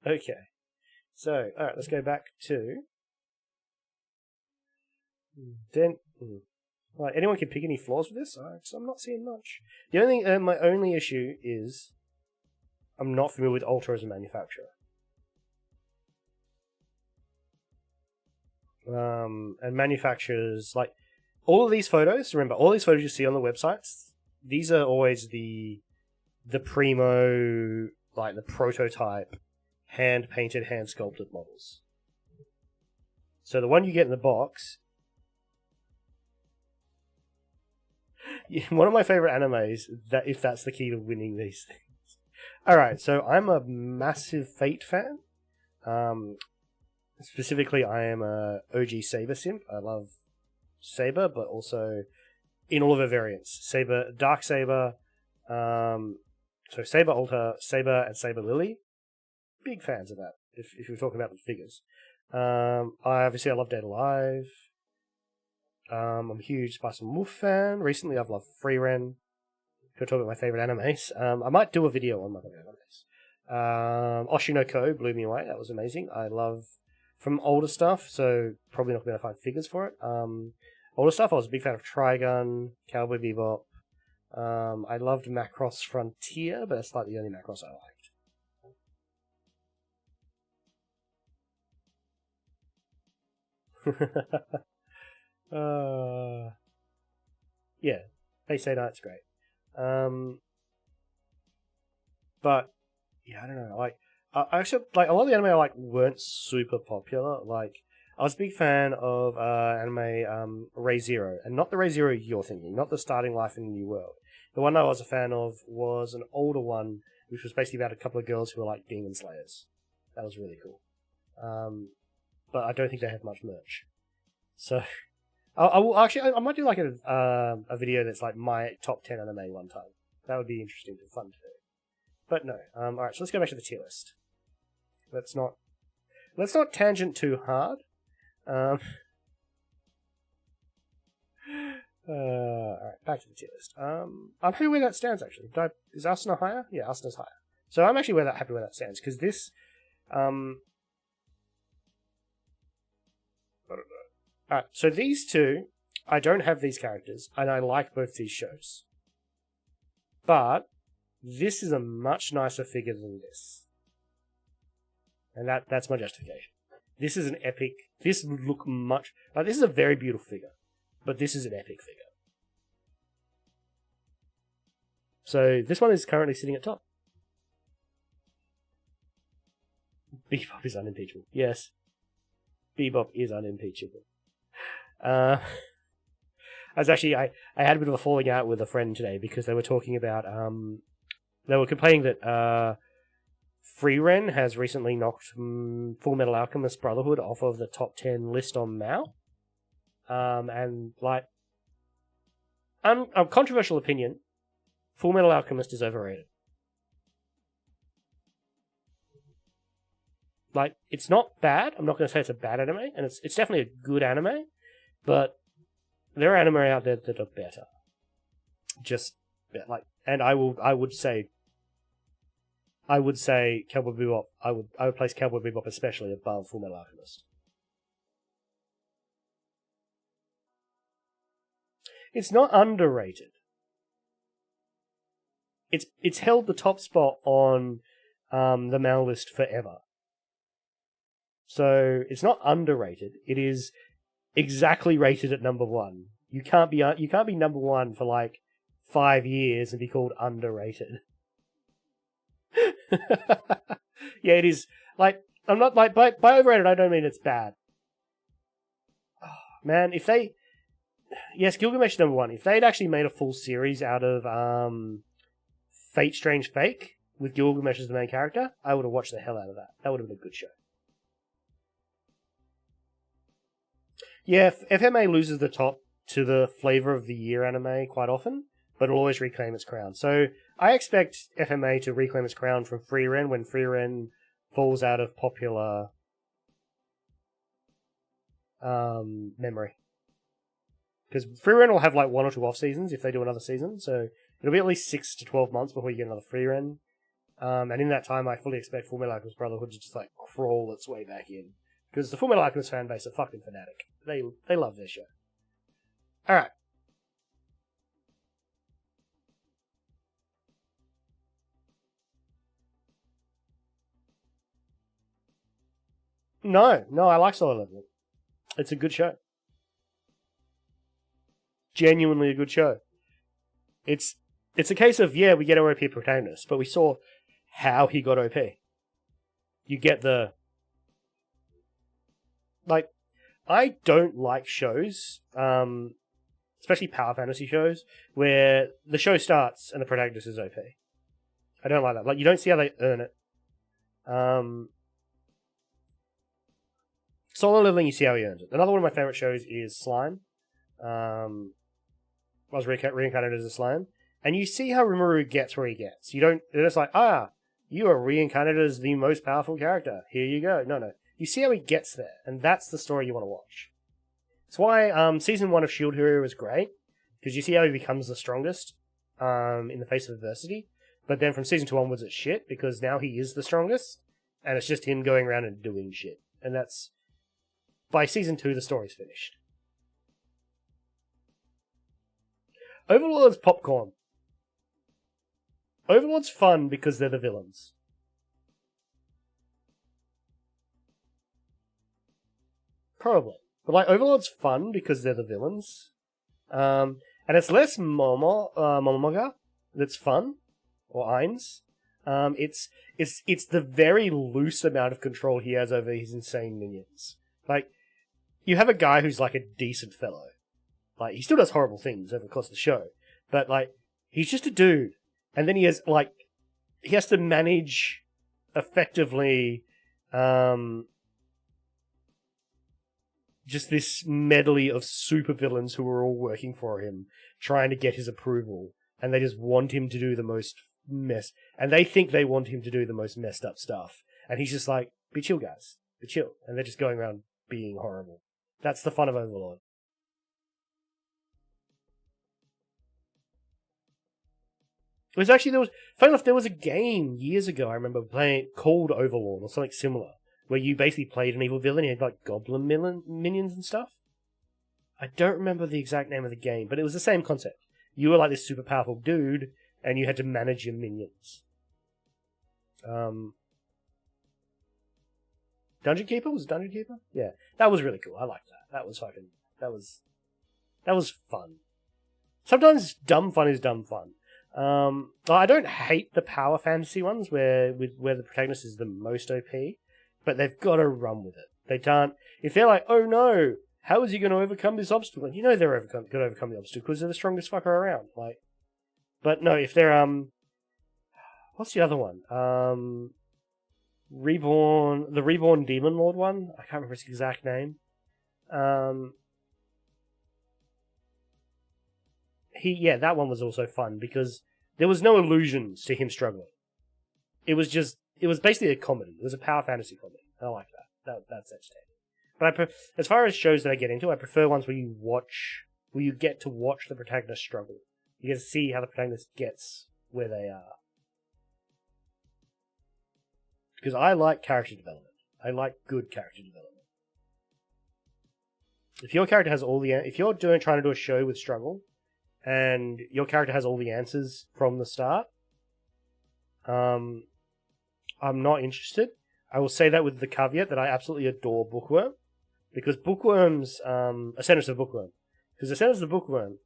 Speaker 1: Okay. So, alright, let's go back to... Right, anyone can pick any flaws with this? I'm not seeing much. The only my only issue is I'm not familiar with Ultra as a manufacturer. And manufacturers, like, all of these photos, remember, all these photos you see on the websites, these are always the primo, like the prototype, hand-painted, hand-sculpted models. So the one you get in the box... One of my favorite animes, that if that's the key to winning these things. Alright, so I'm a massive Fate fan. Specifically, I am a OG Saber simp. I love Saber, but also in all of her variants. Saber, Dark Saber, so Saber Ultra, Saber, and Saber Lily. Big fans of that, if you're talking about the figures. I love Dead Alive. I'm a huge Spice and Wolf fan. Recently, I've loved Freeren. Could talk about my favorite animes. I might do a video on my favorite animes. Oshinoko blew me away. That was amazing. I love from older stuff, so probably not going to find figures for it. Older stuff, I was a big fan of Trigun, Cowboy Bebop. I loved Macross Frontier, but that's like the only Macross I liked. Yeah, they say that's great. But yeah, I don't know. Like, I actually like a lot of the anime I like weren't super popular. Like, I was a big fan of anime Ray Zero, and not the Ray Zero you're thinking, not the Starting Life in a New World. The one I was a fan of was an older one, which was basically about a couple of girls who were like demon slayers. That was really cool. But I don't think they have much merch. So. I will actually. I might do like a video that's like my top 10 anime one time. That would be interesting and fun to do. But no. All right. So let's go back to the tier list. Let's not tangent too hard. All right. Back to the tier list. I'm happy where that stands actually. Is Asuna higher? Yeah, Asuna's higher. So I'm actually happy where that stands because this. Alright, so these two, I don't have these characters, and I like both these shows. But, this is a much nicer figure than this. And that's my justification. This is an epic, this would look much, like this is a very beautiful figure, but this is an epic figure. So, this one is currently sitting at top. Bebop is unimpeachable. Yes. Bebop is unimpeachable. I had a bit of a falling out with a friend today because they were talking about they were complaining that Freeren has recently knocked Full Metal Alchemist Brotherhood off of the top 10 list on MAL. And like a controversial opinion, Full Metal Alchemist is overrated. Like, it's not bad. I'm not going to say it's a bad anime, and it's definitely a good anime. But there are anime out there that are better. Just like, and I would say Cowboy Bebop. I would place Cowboy Bebop especially above Full Metal Alchemist. It's not underrated. It's held the top spot on the MAL list forever. So it's not underrated. It is exactly rated at number 1. You can't be number 1 for like 5 years and be called underrated. Yeah, it is. Like, I'm not like by overrated. I don't mean it's bad. Man, if they... Yes, Gilgamesh is number one. If they'd actually made a full series out of Fate Strange Fake, with Gilgamesh as the main character, I would have watched the hell out of that. That would have been a good show. Yeah, FMA loses the top to the Flavor of the Year anime quite often, but it'll always reclaim its crown. So I expect FMA to reclaim its crown from Frieren when Frieren falls out of popular memory. Because Frieren will have like 1 or 2 off seasons if they do another season, so it'll be at least 6 to 12 months before you get another Frieren. And in that time, I fully expect Fullmetal Alchemist Brotherhood to just like crawl its way back in. Because the Fullmetal Alchemist fan base are fucking fanatic. They love their show. Alright. No, I like Solo Leveling. It's a good show. Genuinely a good show. It's a case of, yeah, we get our OP protagonist, but we saw how he got OP. You get the... Like, I don't like shows, especially power fantasy shows, where the show starts and the protagonist is OP. I don't like that. Like, you don't see how they earn it. Solo Leveling, you see how he earns it. Another one of my favorite shows is Slime. I was reincarnated as a slime. And you see how Rimuru gets where he gets. They're just like, you are reincarnated as the most powerful character. Here you go. No. You see how he gets there, and that's the story you want to watch. That's why Season 1 of Shield Hero is great, because you see how he becomes the strongest in the face of adversity. But then from Season 2 onwards, it's shit, because now he is the strongest, and it's just him going around and doing shit. And that's... By Season 2, the story's finished. Overlord's popcorn. Overlord's fun because they're the villains. Probably. But like, Overlord's fun because they're the villains. And it's less Momoga that's fun. Or Ainz. It's the very loose amount of control he has over his insane minions. Like, you have a guy who's like a decent fellow. Like, he still does horrible things over the course of the show. But like, he's just a dude. And then he has to manage effectively, just this medley of supervillains who are all working for him, trying to get his approval, and they just want him to do the most and they think they want him to do the most messed up stuff, and he's just like, be chill, guys, be chill, and they're just going around being horrible. That's the fun of Overlord. It was actually, funny enough, there was a game years ago I remember playing called Overlord, or something similar, where you basically played an evil villain, you had like goblin minions and stuff. I don't remember the exact name of the game, but it was the same concept. You were like this super powerful dude, and you had to manage your minions. Dungeon Keeper? Was it Dungeon Keeper? Yeah. That was really cool. I liked that. That was fun. Sometimes dumb fun is dumb fun. I don't hate the power fantasy ones where the protagonist is the most OP, but they've got to run with it. They can't. If they're like, oh no, how is he going to overcome this obstacle? You know they're going to overcome the obstacle because they're the strongest fucker around. Like, but no, if they're what's the other one? The Reborn Demon Lord one. I can't remember its exact name. That one was also fun because there was no allusions to him struggling. It was basically a comedy. It was a power fantasy comedy. I like that. That's entertaining. But as far as shows that I get into, I prefer ones where you get to watch the protagonist struggle. You get to see how the protagonist gets where they are. Because I like character development. I like good character development. If your character has if you're trying to do a show with struggle, and your character has all the answers from the start, I'm not interested. I will say that with the caveat that I absolutely adore Bookworm, because Bookworm's Ascendance of Bookworm. Because Ascendance of Bookworm,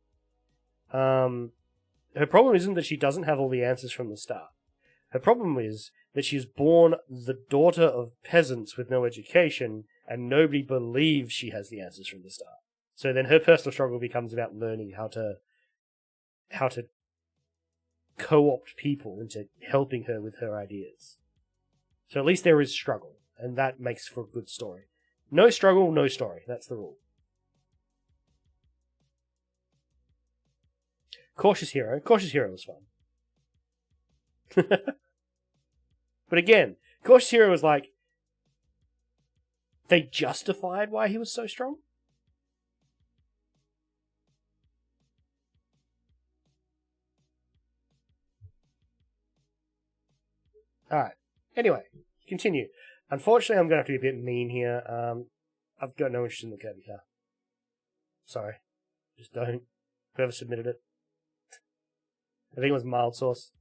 Speaker 1: her problem isn't that she doesn't have all the answers from the start. Her problem is that she's born the daughter of peasants with no education, and nobody believes she has the answers from the start. So then her personal struggle becomes about learning how to co-opt people into helping her with her ideas. So at least there is struggle, and that makes for a good story. No struggle, no story. That's the rule. Cautious Hero. Cautious Hero was fun. But again, Cautious Hero was like, they justified why he was so strong. Alright. Anyway, continue. Unfortunately, I'm going to have to be a bit mean here. I've got no interest in the Kirby car. Sorry. Just don't. Whoever submitted it. I think it was Mild Sauce.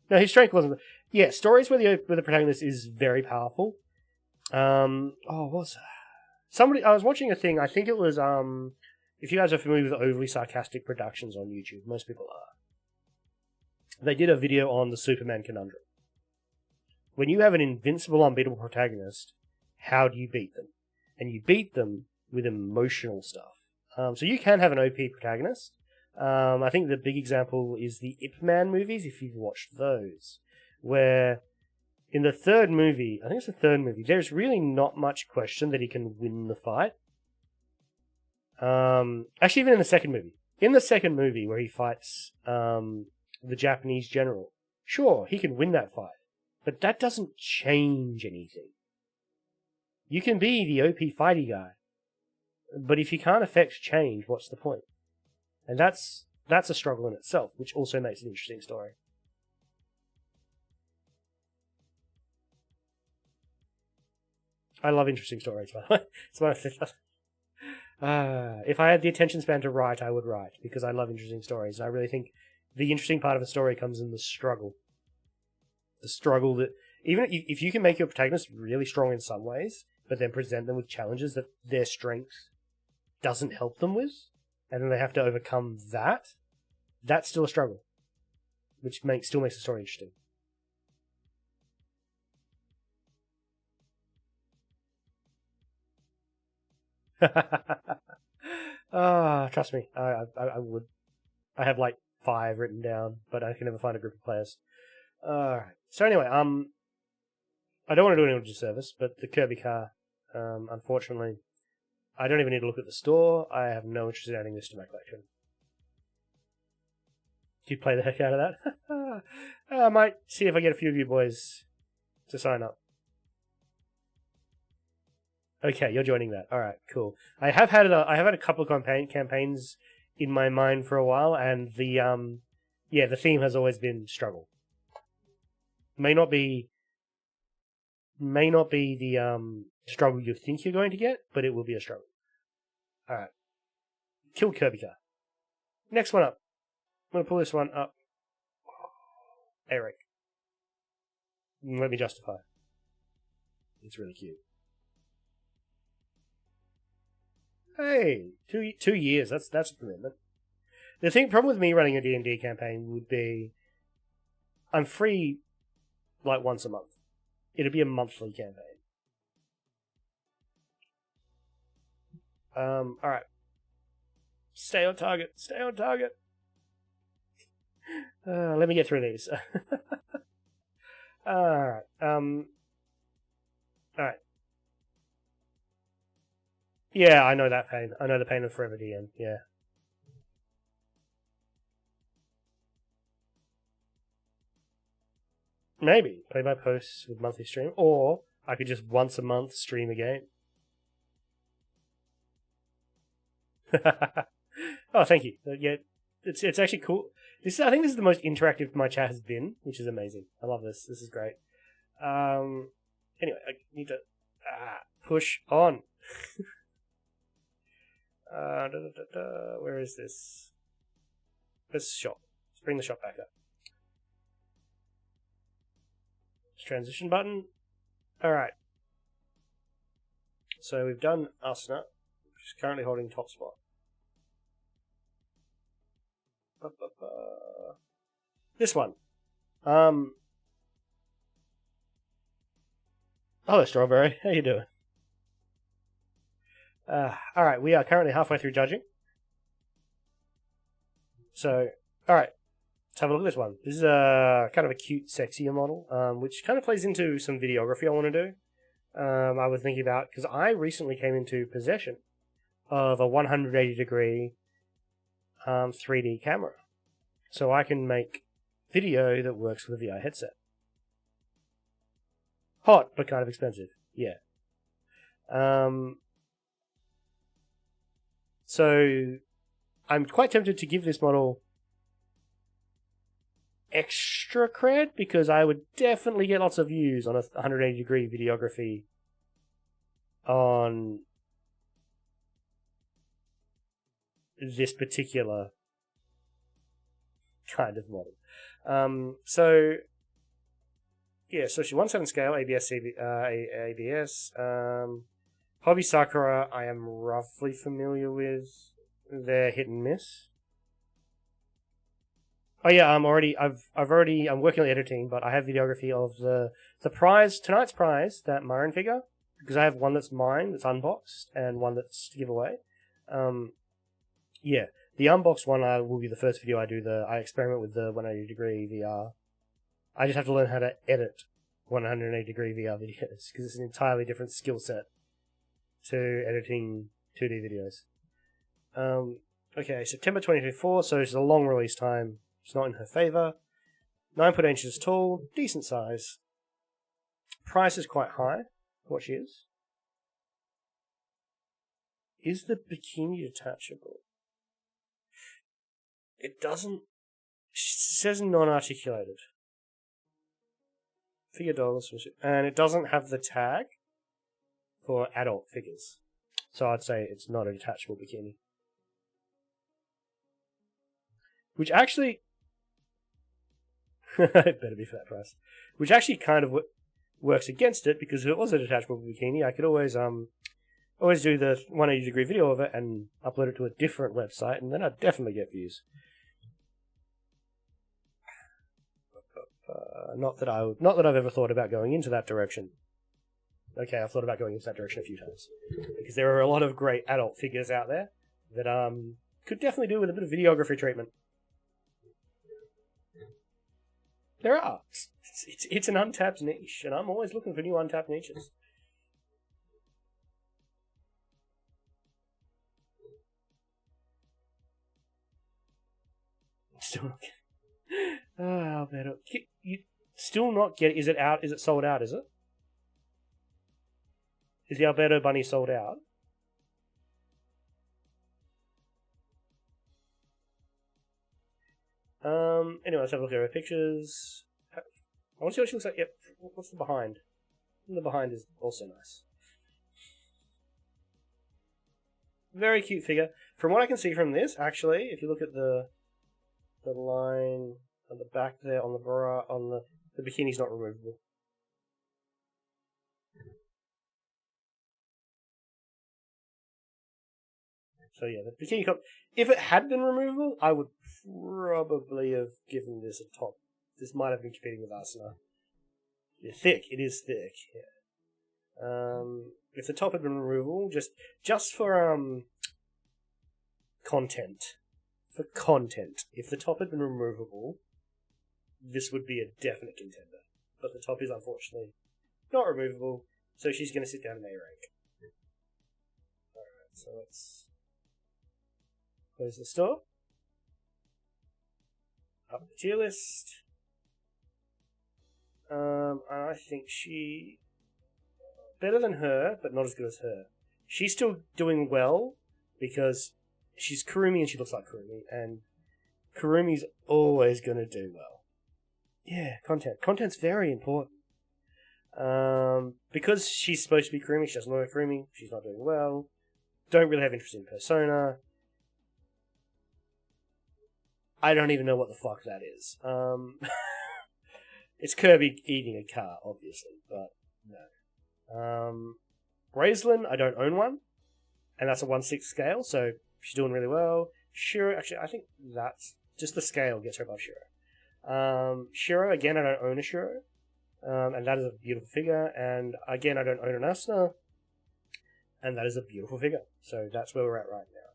Speaker 1: No, his strength wasn't. Yeah, stories where the protagonist is very powerful. What was that? Somebody, I was watching a thing, I think it was, if you guys are familiar with Overly Sarcastic Productions on YouTube, most people are. They did a video on the Superman conundrum. When you have an invincible, unbeatable protagonist, how do you beat them? And you beat them with emotional stuff. So you can have an OP protagonist. I think the big example is the Ip Man movies, if you've watched those. Where, in the third movie, I think it's the third movie, there's really not much question that he can win the fight. Actually, even in the second movie. In the second movie, where he fights the Japanese general, sure, he can win that fight. But that doesn't change anything. You can be the OP fighty guy, but if you can't affect change, what's the point? And that's a struggle in itself, which also makes an interesting story. I love interesting stories, by the way. It's my favorite. If I had the attention span to write, I would write, because I love interesting stories. I really think the interesting part of a story comes in the struggle. The struggle that, even if you can make your protagonist really strong in some ways, but then present them with challenges that their strength doesn't help them with, and then they have to overcome that, that's still a struggle. Which still makes the story interesting. Trust me, I would. I have like 5 written down, but I can never find a group of players. Alright. So anyway, I don't want to do anyone a disservice, but the Kirby car, unfortunately, I don't even need to look at the store. I have no interest in adding this to my collection. Do you play the heck out of that? I might see if I get a few of you boys to sign up. Okay, you're joining that. All right, cool. I have had a couple of campaigns in my mind for a while, and the theme has always been struggle. May not be the struggle you think you're going to get, but it will be a struggle. All right, killed Kirby car. Next one up. I'm gonna pull this one up. Eric. Let me justify. It's really cute. Hey, 2 years. That's a commitment. The problem with me running a D&D campaign would be, I'm free like once a month. It'd be a monthly campaign. All right. Stay on target. Stay on target. Let me get through these. All right. All right. Yeah, I know that pain. I know the pain of Forever DM. Yeah. Maybe play by posts with monthly stream, or I could just once a month stream a game. Oh, thank you. Yeah, it's actually cool. I think this is the most interactive my chat has been, which is amazing. I love this. This is great. Anyway, I need to push on. Where is this? Let's shop. Let's bring the shop back up. Transition button. Alright. So we've done Asuna, which is currently holding top spot. This one. Hello, Strawberry. How you doing? Alright, we are currently halfway through judging. So, alright, let's have a look at this one. This is a kind of a cute, sexier model, which kind of plays into some videography I want to do. I was thinking about, because I recently came into possession of a 180 degree 3D camera. So I can make video that works with a VR headset. Hot, but kind of expensive. Yeah. So I'm quite tempted to give this model extra cred because I would definitely get lots of views on a 180 degree videography on this particular kind of model. So she's 1/7 scale, ABS. Hobby Sakura, I am roughly familiar with. They're hit and miss. Oh yeah, I'm working on editing, but I have videography of tonight's prize, that Marin figure, because I have one that's mine, that's unboxed, and one that's to give away. The unboxed one will be the first video I do. I experiment with the 180 degree VR. I just have to learn how to edit 180 degree VR videos, because it's an entirely different skill set to editing 2D videos. Okay, September 2024, so it's a long release time. It's not in her favour. 9 inches tall, decent size. Price is quite high for what she is. Is the bikini detachable? It doesn't. It says non-articulated. Figure dollars, and it doesn't have the tag for adult figures. So I'd say it's not a detachable bikini. Which actually... it better be for that price. Which actually kind of works against it, because if it was a detachable bikini, I could always do the 180 degree video of it and upload it to a different website, and then I'd definitely get views. Not that I've ever thought about going into that direction. Okay, I've thought about going into that direction a few times, because there are a lot of great adult figures out there that could definitely do with a bit of videography treatment. There are. It's an untapped niche, and I'm always looking for new untapped niches. Still not getting... Oh, Alberto. You still not getting... Is it out? Is it sold out, is it? Is the Alberto bunny sold out? Anyway, let's have a look at her pictures. I want to see what she looks like. Yep. What's the behind? The behind is also nice. Very cute figure. From what I can see from this, actually, if you look at the line on the back there on the bra, on the bikini's not removable. So yeah, the bikini top, if it had been removable, I would probably have given this a top. This might have been competing with Asuna. Yeah, thick. It is thick. Yeah. If the top had been removable, just for content. For content, if the top had been removable, this would be a definite contender. But the top is unfortunately not removable, so she's going to sit down in A rank. Alright, so let's close the store. Up the tier list. I think she... better than her, but not as good as her. She's still doing well, because she's Kurumi and she looks like Kurumi, and Kurumi's always going to do well. Yeah, content. Content's very important. Because she's supposed to be Kurumi, she doesn't look like Kurumi, she's not doing well. Don't really have interest in Persona. I don't even know what the fuck that is. It's Kirby eating a car, obviously, but no. Raistlin, I don't own one, and that's a 1/6 scale, so she's doing really well. Shiro, actually, I think that's just the scale gets her above Shiro. Shiro, again, I don't own a Shiro, and that is a beautiful figure. And again, I don't own an Asuna. And that is a beautiful figure. So that's where we're at right now.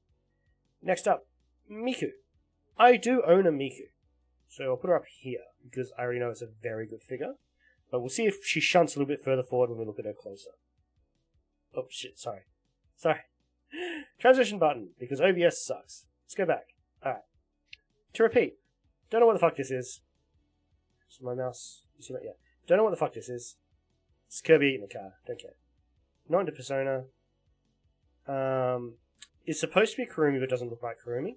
Speaker 1: Next up, Miku. I do own a Miku. So I'll put her up here, because I already know it's a very good figure. But we'll see if she shunts a little bit further forward when we look at her closer. Oh, shit, sorry. Transition button, because OBS sucks. Let's go back. Alright. To repeat, don't know what the fuck this is. Is my mouse... You see that? Yeah. Don't know what the fuck this is. It's Kirby eating the car. Don't care. Not into Persona. It's supposed to be Kurumi, but doesn't look like Kurumi.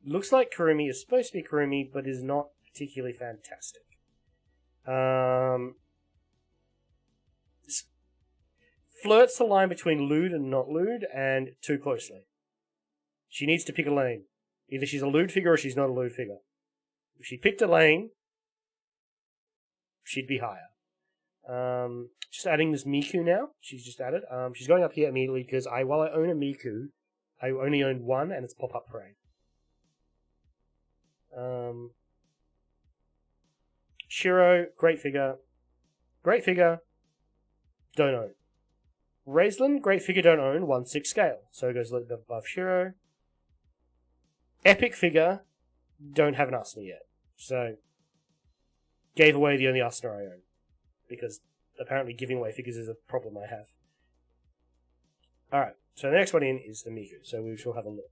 Speaker 1: Looks like Kurumi, is supposed to be Kurumi, but is not particularly fantastic. Flirts the line between lewd and not lewd, and too closely. She needs to pick a lane. Either she's a lewd figure or she's not a lewd figure. If she picked a lane, she'd be higher. Just adding this Miku now. She's just added. She's going up here immediately because while I own a Miku, I only own one, and it's Pop-Up Parade. Shiro, great figure. Great figure, don't own. Raistlin, great figure, don't own, 1/6 scale. So it goes a little bit above Shiro. Epic figure, don't have an Asuna yet. So, gave away the only Asuna I own. Because apparently giving away figures is a problem I have. Alright, so the next one in is the Miku, so we shall have a look.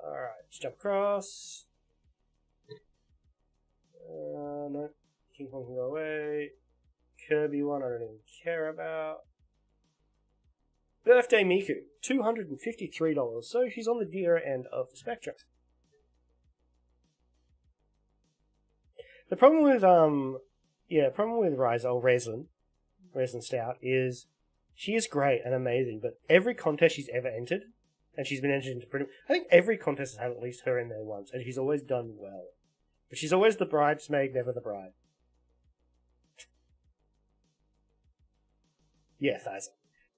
Speaker 1: Alright, let's jump across. No. King Kong can go away. Kirby one I don't even care about. Birthday Miku, $253, so she's on the dearer end of the spectrum. The problem with Ryza, or Raislin Stout, is she is great and amazing, but every contest she's ever entered, and she's been entered into I think every contest has had at least her in there once, and she's always done well. But she's always the bridesmaid, never the bride. Yeah, Thiza.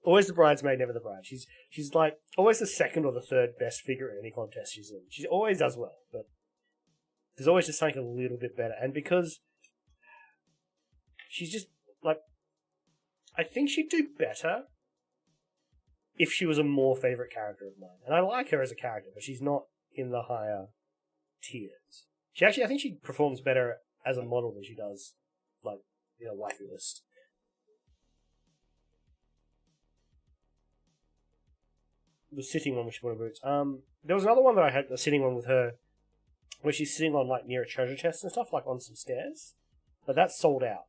Speaker 1: Always the bridesmaid, never the bride. She's like always the second or the third best figure in any contest she's in. She always does well, but there's always just something a little bit better. And because she's just like, I think she'd do better if she was a more favorite character of mine. And I like her as a character, but she's not in the higher tiers. I think she performs better as a model than she does, like, waifu list. The sitting one with Shimura boots. There was another one that I had, the sitting one with her, where she's sitting on, like, near a treasure chest and stuff, like on some stairs. But that's sold out.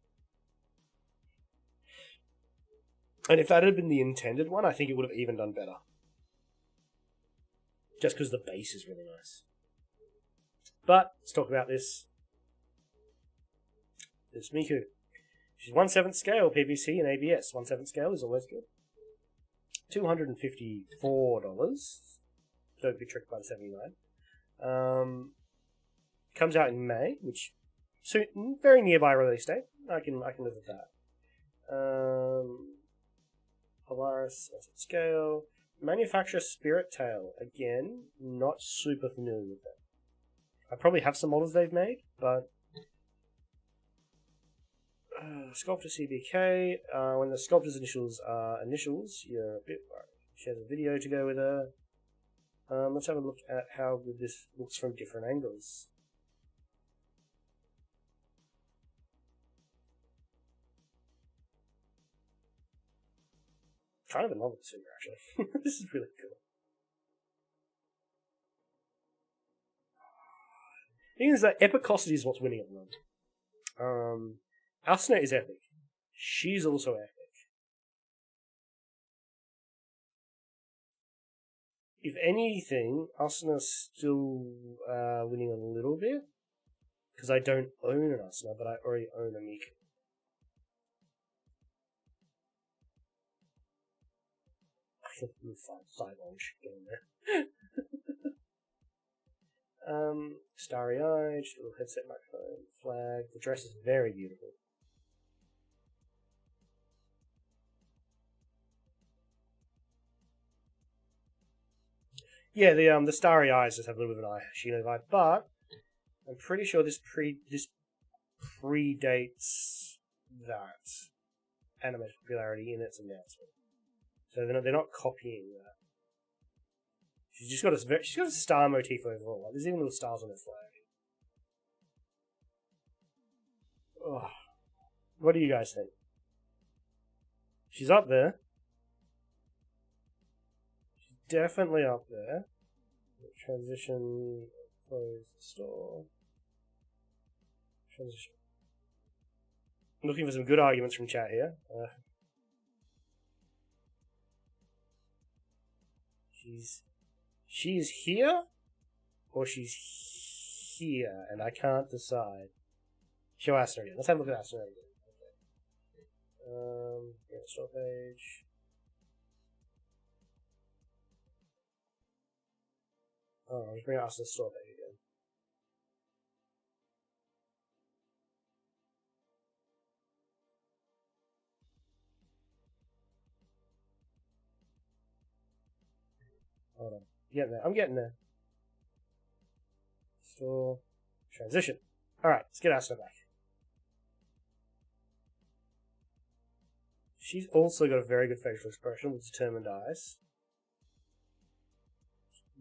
Speaker 1: And if that had been the intended one, I think it would have even done better. Just because the base is really nice. But, let's talk about this. This Miku. She's 1/7 scale, PVC and ABS. 1/7 scale is always good. $254. Don't be tricked by the 79. Comes out in May, which soon, very nearby release date. I can live with that. Polaris, 1/7 scale. Manufacturer Spirit Tail. Again, not super familiar with that. I probably have some models they've made, but Sculptor CBK. When the sculptor's initials are initials, you're a bit worried. She has a video to go with her. Let's have a look at how good this looks from different angles. Kind of in love with this figure, actually. This is really cool. The thing is that epicosity is what's winning at the moment. Asuna is epic. She's also epic. If anything, Asuna's still winning a little bit. Because I don't own an Asuna, but I already own a Miku. I can find Side-Launch. Get in there. Starry Eye, just a little headset microphone, flag. The dress is very beautiful. Yeah, the Starry Eyes just have a little bit of an Eye Shino vibe, but I'm pretty sure this predates that anime's popularity in its announcement. So they're not copying that. She's got a star motif overall. Like, there's even little stars on her flag. Ugh. What do you guys think? She's up there. She's definitely up there. Transition, close the store. Transition. I'm looking for some good arguments from chat here. She's here, or she's here, and I can't decide. Show Asuna again. Let's have a look at Asuna again. Okay. Get the store page. Oh, I'll just bring Asuna's store page again. Hold on. I'm getting there. Store. Transition. Alright, let's get Asuna back. She's also got a very good facial expression with determined eyes.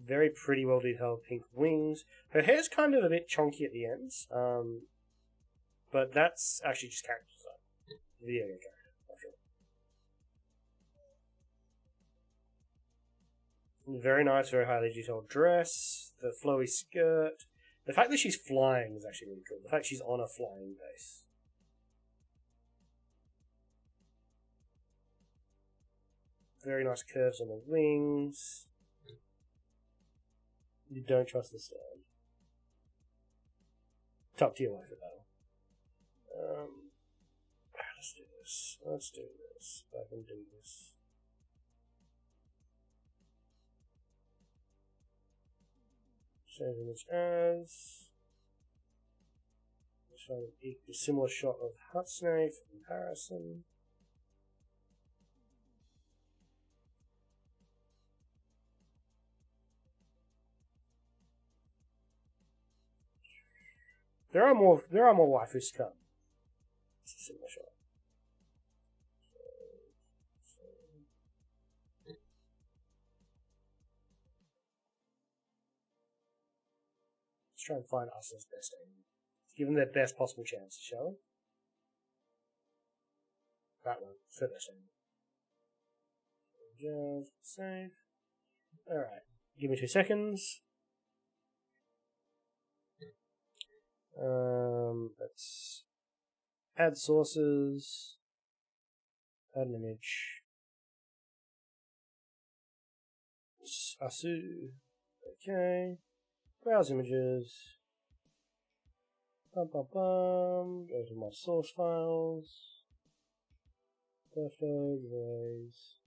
Speaker 1: Very pretty, well detailed pink wings. Her hair's kind of a bit chonky at the ends, but that's actually just character design. Video game character. Very nice, very highly detailed dress. The flowy skirt. The fact that she's flying is actually really cool. The fact she's on a flying base. Very nice curves on the wings. You don't trust the stand. Top tier life at battle. Let's do this. Let's do this. If I can do this. Same image as. Let's find a similar shot of Hatsune for comparison. There are more waifus to come. It's a similar shot. Let's try and find Asuna's best angle. Let's give them their best possible chance, shall we? That one. It's their best angle. Just save. Alright. Give me 2 seconds. Let's add sources, add an image. Asu. Okay. Browse images. Go to my source files. Birthday, days.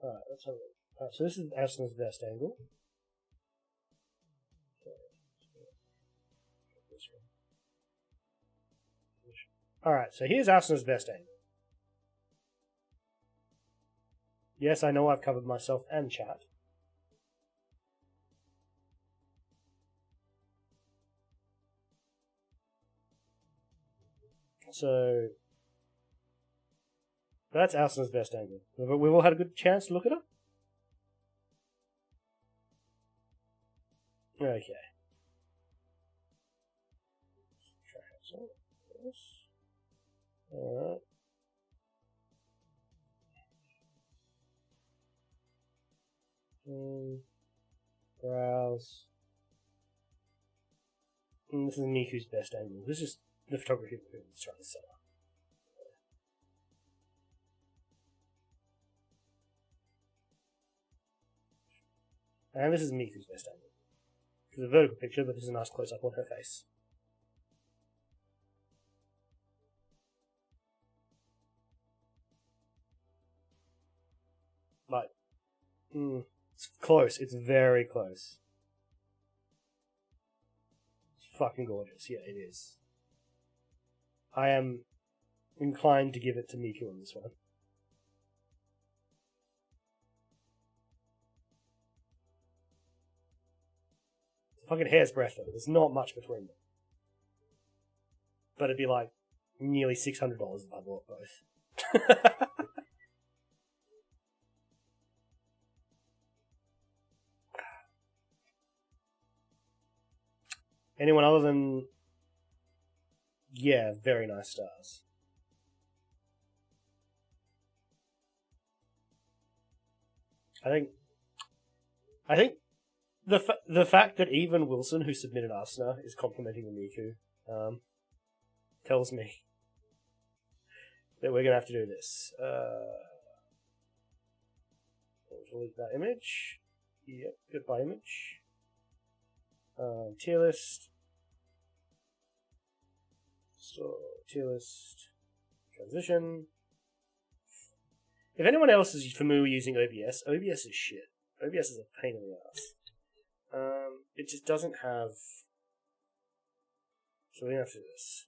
Speaker 1: Alright, let's have a look. Alright, so this is Asuna's best angle. Alright, so here's Asuna's best angle. Yes, I know I've covered myself and chat. So, that's Asuna's best angle. We've all had a good chance to look at it? Okay. Alright. Browse. And this is Miku's best angle. This is the photography that we're trying to set up. And this is Miku's best angle. It's a vertical picture, but this is a nice close-up on her face. Like, it's close. It's very close. It's fucking gorgeous. Yeah, it is. I am inclined to give it to Miku on this one. fucking hair's breadth of it. There's not much between them. But it'd be like nearly $600 if I bought both. Anyone other than... Yeah, very nice stars. I think the fact that even Wilson, who submitted Asuna, is complimenting the Miku, tells me that we're gonna have to do this. Delete that image. Yep, goodbye image. Tier list. Store tier list. Transition. If anyone else is familiar using OBS, OBS is shit. OBS is a pain in the ass. It just doesn't have... So we're going to have to do this.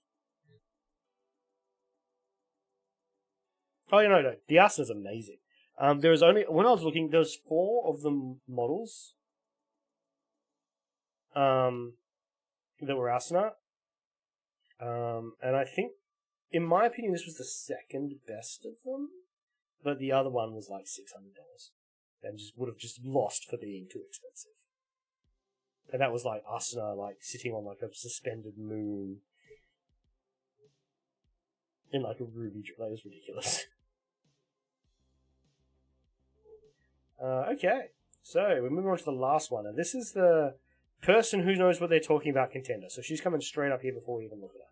Speaker 1: Oh, no. The Asuna is amazing. There was only... When I was looking, there was 4 of the models that were Asuna. And I think, in my opinion, this was the second best of them. But the other one was like $600. And just would have just lost for being too expensive. And that was like Asuna, like sitting on like a suspended moon in like a ruby. That was ridiculous. Okay, so we're moving on to the last one, and this is the person who knows what they're talking about contender. So she's coming straight up here before we even look at her.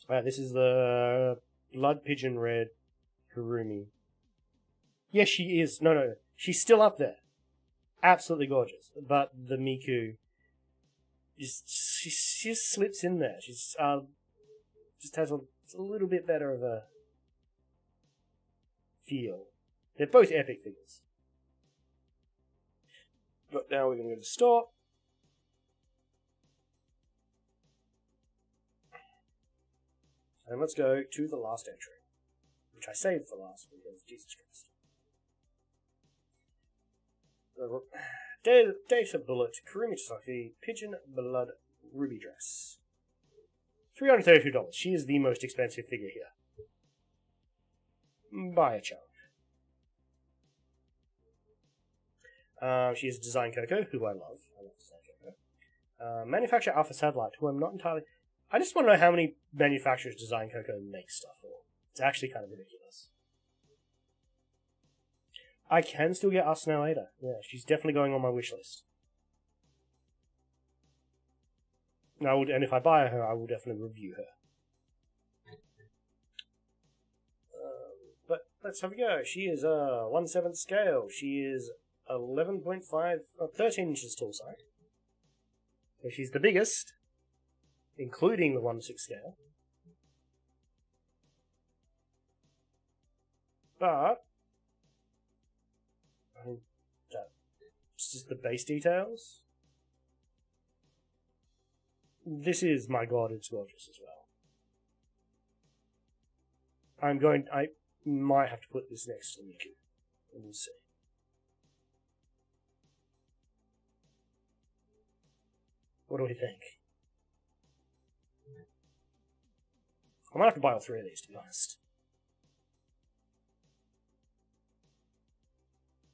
Speaker 1: Alright, this is the Blood Pigeon Red Kurumi. Yes, she is. No. She's still up there. Absolutely gorgeous. But the Miku, she just slips in there. She's just has a little bit better of a feel. They're both epic figures. But now we're going to go to store. And let's go to the last entry, which I saved for last because Jesus Christ. Data Bullet, Kurumi Sasaki, Pigeon Blood Ruby Dress. $332. She is the most expensive figure here. By a chunk. She is Design Coco, who I love. I love Design Coco. Manufacturer Alpha Satellite, who I'm not entirely... I just want to know how many manufacturers Design Coco makes stuff for. It's actually kind of ridiculous. I can still get Asuna later. Yeah, she's definitely going on my wish list. And if I buy her, I will definitely review her. But let's have a go. She is 1/7 scale. She is 13 inches tall, sorry. So she's the biggest, including the 1/6 scale. But that's just the base details. This is, my god, it's gorgeous as well. I might have to put this next to Miku, and we'll see. What do we think? I might have to buy all 3 of these, to be honest.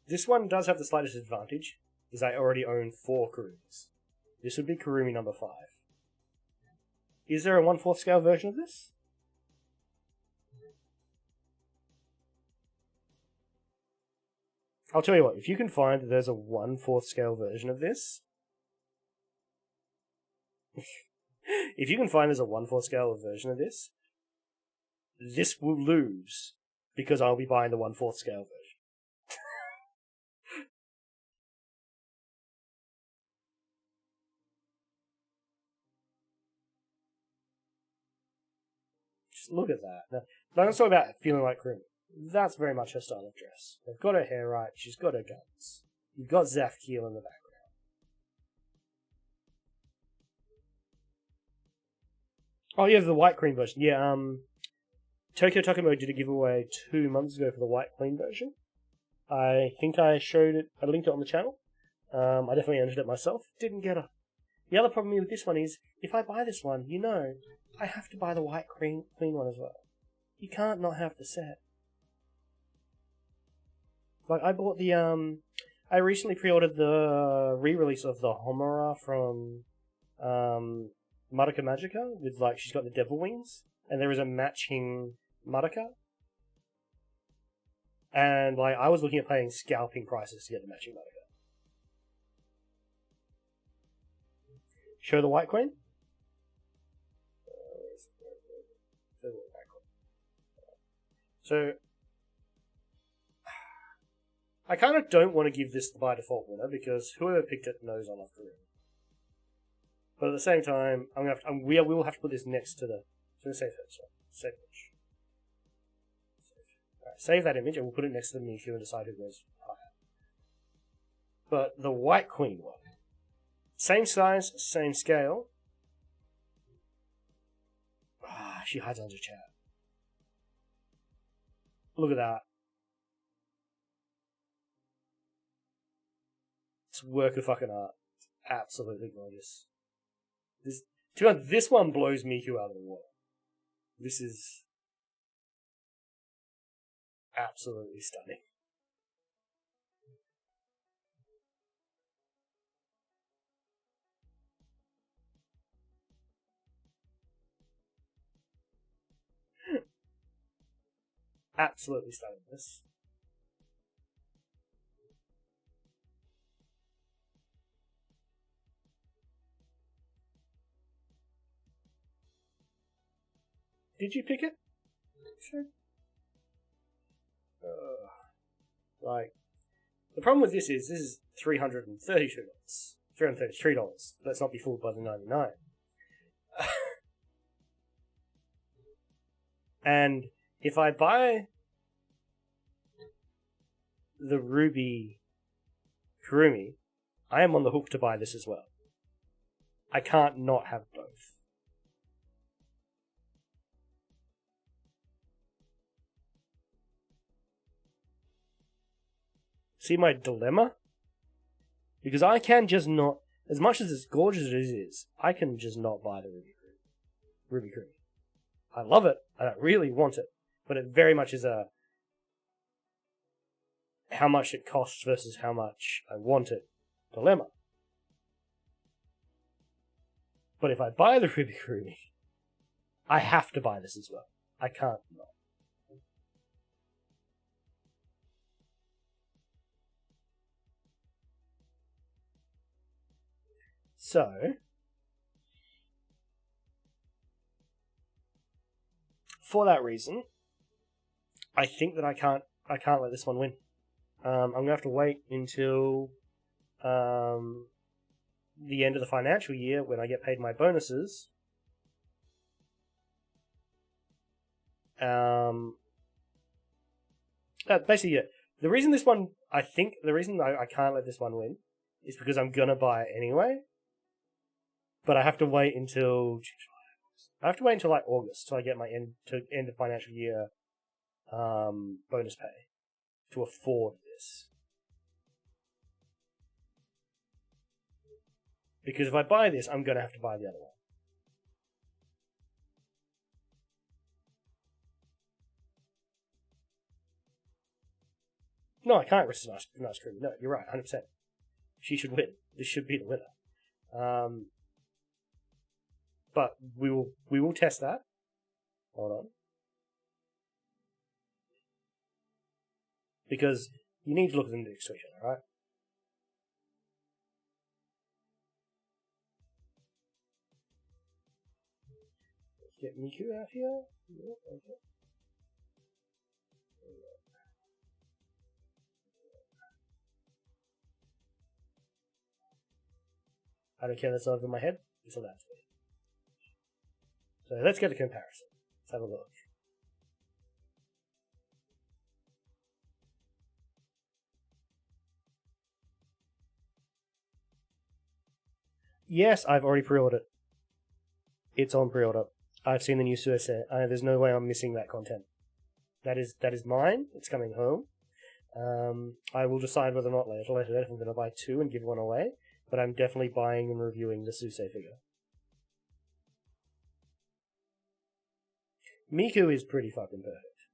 Speaker 1: This one does have the slightest advantage, is I already own 4 Kurumis. This would be Kurumi number 5. Is there a 1/4 scale version of this? I'll tell you what, if you can find that there's a 1/4 scale version of this, if you can find there's a 1/4 scale version of this will lose, because I'll be buying the 1/4 scale version. Just look at that. Now, let's talk about feeling like Kurumi. That's very much her style of dress. They've got her hair right, she's got her guns. You've got Zaf Keel in the background. Oh, you have the white cream version. Yeah, Tokyo Takamo did a giveaway 2 months ago for the white cream version. I think I showed it, I linked it on the channel. I definitely entered it myself. Didn't get her. The other problem with this one is, if I buy this one, I have to buy the white queen one as well. You can't not have the set. Like, I bought the, I recently pre-ordered the re-release of the Homura from, Madoka Magica, with, like, she's got the devil wings, and there is a matching Madoka. And, like, I was looking at paying scalping prices to get the matching Madoka. Show the White Queen? So, I kind of don't want to give this the by default winner, because whoever picked it knows I love Korea. But at the same time, we will have to put this next to the... So save that, save image. Alright, save that image, and we'll put it next to the Miku and decide who goes higher. But the White Queen one. Same size, same scale. She hides under chat. Look at that. It's work of fucking art. Absolutely gorgeous. This one blows Miku out of the water. This is absolutely stunning. Absolutely stunning, this. Did you pick it? Sure. Like, the problem with this is $332. $333. Let's not be fooled by the 99. And if I buy the Ruby Kurumi, I am on the hook to buy this as well. I can't not have both. See my dilemma? Because I can just not, as much as gorgeous as it is, I can just not buy the Ruby Kurumi. I love it, and I really want it, but it very much is a how much it costs versus how much I want it dilemma. But if I buy the Ruby Kurumi, I have to buy this as well. I can't not. So, for that reason, I think that I can't let this one win. I'm gonna have to wait until the end of the financial year when I get paid my bonuses. Basically, yeah. The reason I can't let this one win is because I'm gonna buy it anyway. But I have to wait until like August till I get my end of financial year bonus pay to afford this. Because if I buy this, I'm gonna have to buy the other one. No, I can't risk nice Kurumi. No, you're right, 100%. She should win. This should be the winner. But we will test that. Hold on. Because you need to look at them next to each other, right? Let's get Miku out here. Yeah, okay. I don't care, that's over my head. It's on that. So let's get a comparison. Let's have a look. Yes, I've already pre-ordered. It's on pre-order. I've seen the new Suicide. There's no way I'm missing that content. That is mine. It's coming home. I will decide whether or not later if I'm going to buy 2 and give 1 away, but I'm definitely buying and reviewing the Susei figure. Miku is pretty fucking perfect.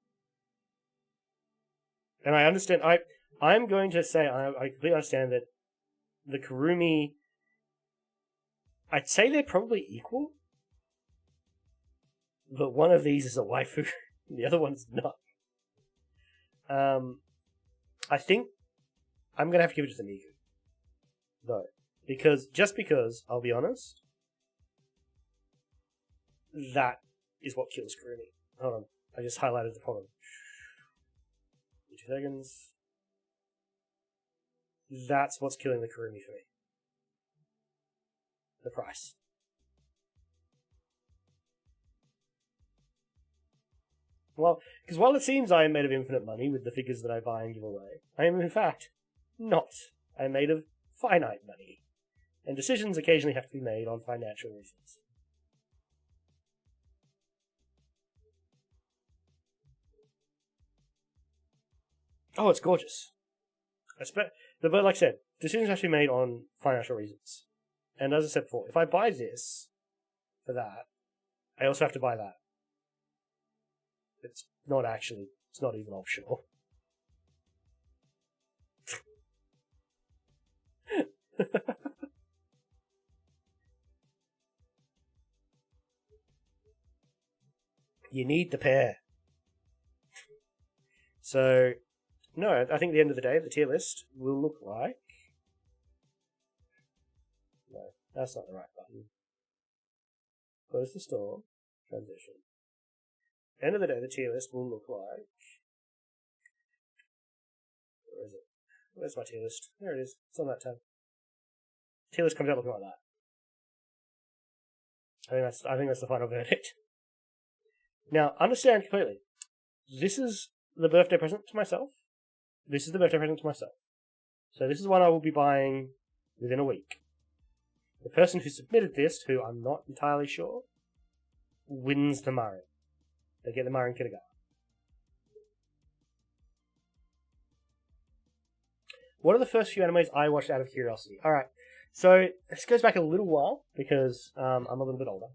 Speaker 1: And I understand, I'm going to say, I completely understand that the Kurumi, I'd say they're probably equal, but one of these is a waifu, the other one's not. I think I'm going to have to give it to the Miku, though. Because, I'll be honest, that is what kills Kurumi. Hold on, I just highlighted the problem. 2 seconds. That's what's killing the Kurumi for me. The price. Well, because while it seems I am made of infinite money with the figures that I buy and give away, I am in fact not. I am made of finite money. And decisions occasionally have to be made on financial reasons. Oh, it's gorgeous. But like I said, decisions have to be made on financial reasons. And as I said before, if I buy this for that, I also have to buy that. It's not even optional. You need the pair. So, no, I think at the end of the day, the tier list will look like... No, that's not the right button. Close the store. Transition. End of the day, the tier list will look like... Where is it? Where's my tier list? There it is. It's on that tab. Tier list comes out looking like that. I think that's the final verdict. Now, understand completely. This is the birthday present to myself. This is the birthday present to myself. So this is one I will be buying within a week. The person who submitted this, who I'm not entirely sure, wins the Marin. They get the Marin Kitaga. What are the first few animes I watched out of curiosity? Alright, so this goes back a little while, because I'm a little bit older.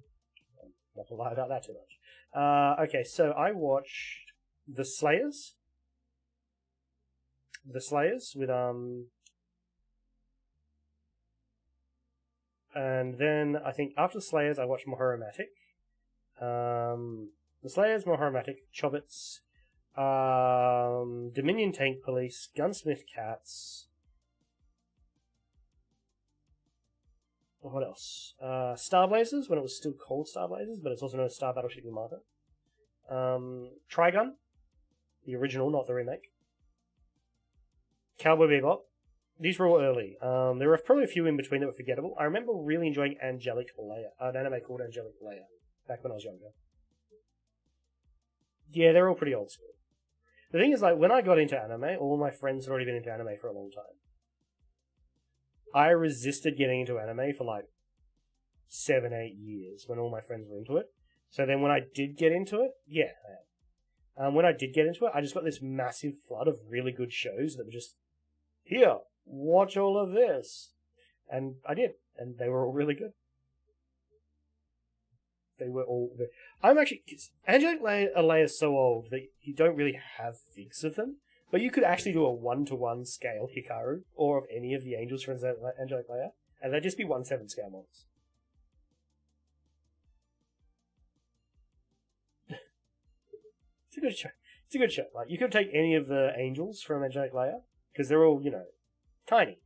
Speaker 1: I'm not going to lie about that too much. Okay, so I watched The Slayers. The Slayers with, and then I think after The Slayers I watched Mohoromatic. The Slayers, Mohoromatic, Chobits, Dominion Tank Police, Gunsmith Cats. What else? Star Blazers, when it was still called Star Blazers, but it's also known as Star Battleship Yamato. Trigun, the original, not the remake. Cowboy Bebop. These were all early. There were probably a few in between that were forgettable. I remember really enjoying Angelic Leia, an anime called Angelic Leia, back when I was younger. Yeah, they're all pretty old school. The thing is, like, when I got into anime, all my friends had already been into anime for a long time. I resisted getting into anime for like 7-8 years when all my friends were into it. So then when I did get into it, yeah, when I did get into it, I just got this massive flood of really good shows that were just, here, watch all of this. And I did, and they were all really good. They were all... I'm actually... Angelic Leia is so old that you don't really have figs of them, but you could actually do a 1-to-1 scale Hikaru, or of any of the angels from Angelic Leia, and they'd just be 1/7 scale models. It's a good show. It's a good show. Like, you could take any of the angels from Angelic Leia, because they're all, tiny,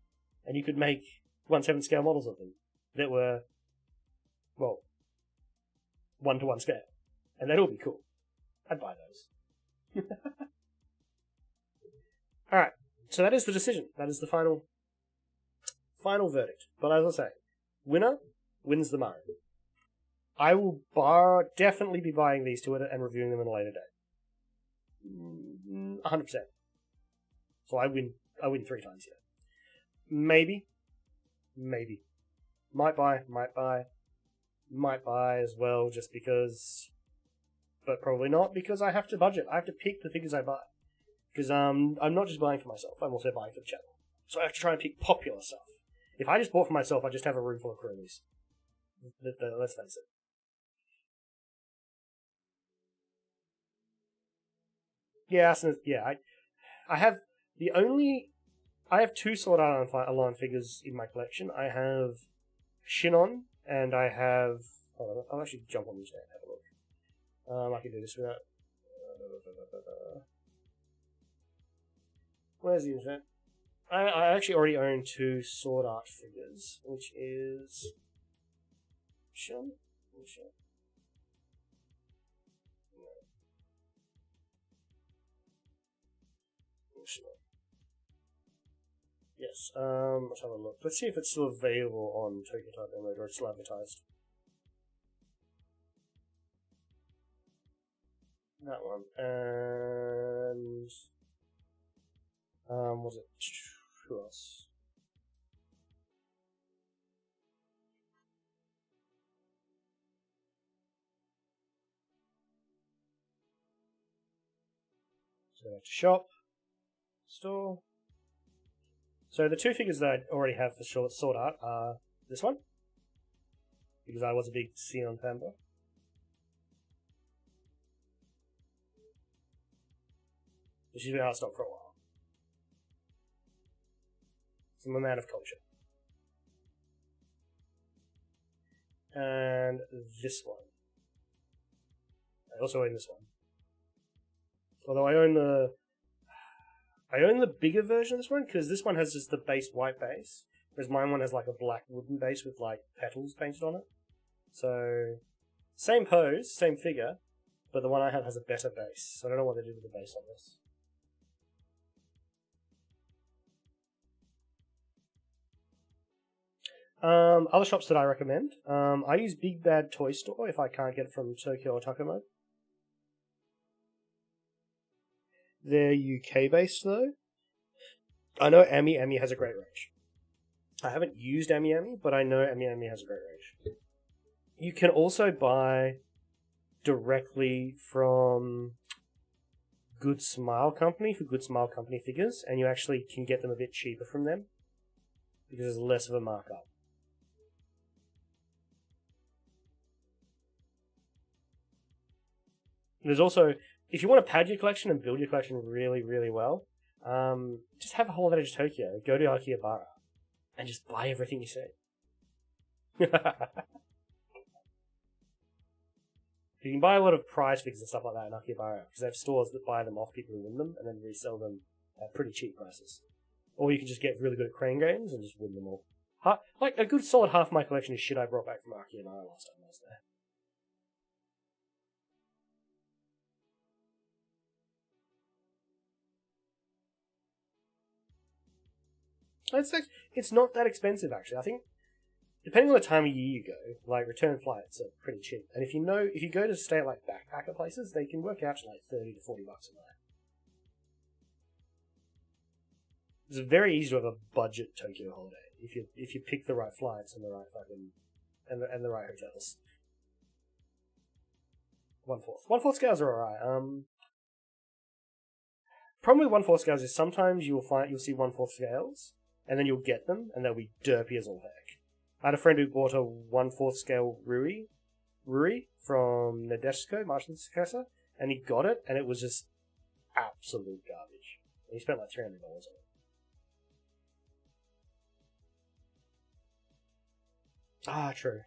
Speaker 1: and you could make 1/7 scale models of them that were, well, 1-to-1 scale. And they'd all be cool. I'd buy those. Alright, so that is the decision. That is the final verdict. But as I say, winner wins the Marin. I will definitely be buying these two and reviewing them in a later date. 100%. So I win 3 times here. Maybe. Might buy as well, just because, but probably not, because I have to budget. I have to pick the figures I buy. Because I'm not just buying for myself, I'm also buying for the channel. So I have to try and pick popular stuff. If I just bought for myself, I just have a room full of Kuromis. Let's face it. Yeah, I have two Sword Art Online figures in my collection. I have Shinon, and I have... Hold on, I'll actually jump on this and have a look. I can do this without... Where's the internet? I actually already own two Sword Art figures, which is... Shinon? Yes, let's have a look. Let's see if it's still available on Tokyo Type Download, or it's still advertised. That one. And... was it... Who else? So, shop. Store. So the two figures that I already have for Sword Art are this one, because I was a big Sion fanboy. She's been out of stock for a while. So I'm a man of culture. And this one. I also own this one. Although I own the bigger version of this one, because this one has just the base white base, whereas mine one has like a black wooden base with like petals painted on it. So, same pose, same figure, but the one I have has a better base. So I don't know what they did with the base on this. Other shops that I recommend. I use Big Bad Toy Store if I can't get it from Tokyo or Takamo. They're UK based though. I know Ami has a great range. I haven't used Ami, but I know Ami has a great range. You can also buy directly from Good Smile Company for Good Smile Company figures, and you actually can get them a bit cheaper from them because there's less of a markup. There's also, if you want to pad your collection and build your collection really, really well, just have a whole Edge Tokyo, go to Akihabara, and just buy everything you see. You can buy a lot of prize figures and stuff like that in Akihabara, because they have stores that buy them off people who win them, and then resell them at pretty cheap prices. Or you can just get really good at crane games and just win them all. Like, a good solid half of my collection is shit I brought back from Akihabara last time I was there. It's not that expensive, actually. I think, depending on the time of year you go, like, return flights are pretty cheap. And if you go to stay at, like, backpacker places, they can work out to, like, 30 to 40 bucks a night. It's very easy to have a budget Tokyo holiday if you pick the right flights and the right fucking and the right hotels. 1/4. 1/4 scales are alright. Problem with 1/4 scales is sometimes you'll see 1/4 scales, and then you'll get them, and they'll be derpy as all heck. I had a friend who bought a 1/4 scale Ruri from Nadeshiko, Martian Successor, and he got it, and it was just absolute garbage. And he spent like $300 on it. Ah, true.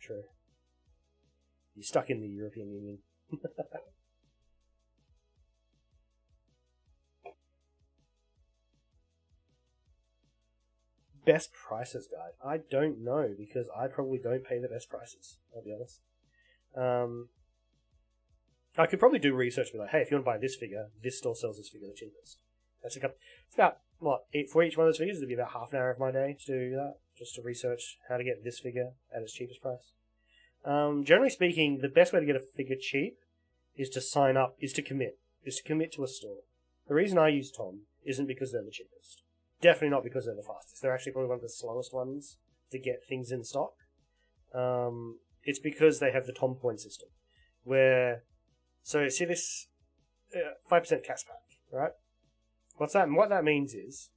Speaker 1: You're stuck in the European Union. Best prices guide? I don't know, because I probably don't pay the best prices, I'll be honest. I could probably do research and be like, hey, if you want to buy this figure, this store sells this figure the cheapest. It's about, for each one of those figures, it'd be about half an hour of my day to do that, just to research how to get this figure at its cheapest price. Generally speaking, the best way to get a figure cheap is to sign up, is to commit to a store. The reason I use Tom isn't because they're the cheapest. Definitely not because they're the fastest. They're actually probably one of the slowest ones to get things in stock. It's because they have the Tom point system, where, so see this 5% cashback, right? What that means is,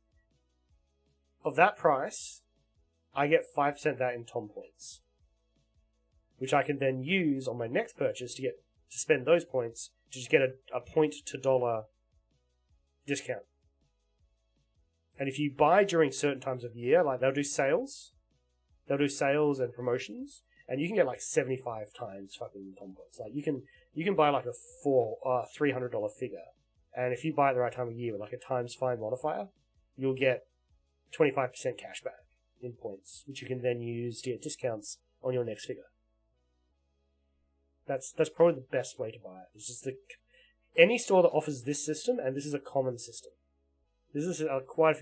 Speaker 1: of that price, I get 5% of that in Tom points, which I can then use on my next purchase to spend those points to just get a point to dollar discount. And if you buy during certain times of year, like they'll do sales and promotions, and you can get like 75 times fucking Tom points. Like you can buy like a $300 figure, and if you buy at the right time of year with like a times 5 modifier, you'll get 25% cash back in points, which you can then use to get discounts on your next figure. That's probably the best way to buy it. It's just any store that offers this system, and this is a common system. This is quite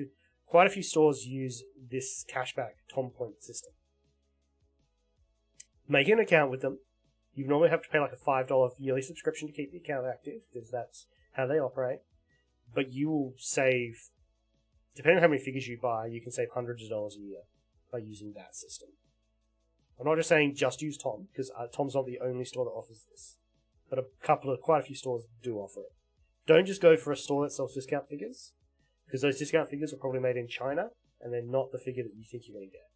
Speaker 1: a few stores use this cashback Tom point system. Make an account with them. You normally have to pay like a $5 yearly subscription to keep the account active, because that's how they operate. But you will save, depending on how many figures you buy, you can save hundreds of dollars a year by using that system. I'm not just saying just use Tom, because Tom's not the only store that offers this. But quite a few stores do offer it. Don't just go for a store that sells discount figures, because those discount figures are probably made in China, and they're not the figure that you think you're going to get.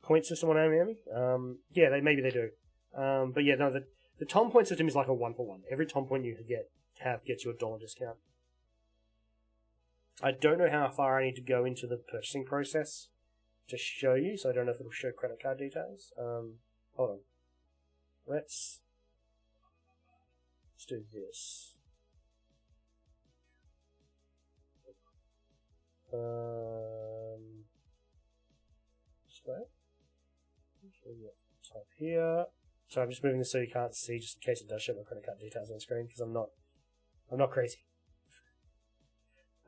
Speaker 1: Point system on Miami? Yeah, maybe they do. But yeah, no, the Tom point system is like a 1-for-1. Every Tom point you gets you a dollar discount. I don't know how far I need to go into the purchasing process to show you, so I don't know if it'll show credit card details. Hold on. Let's do this. Display. Type here. So I'm just moving this so you can't see, just in case it does show my credit card details on the screen, because I'm not crazy.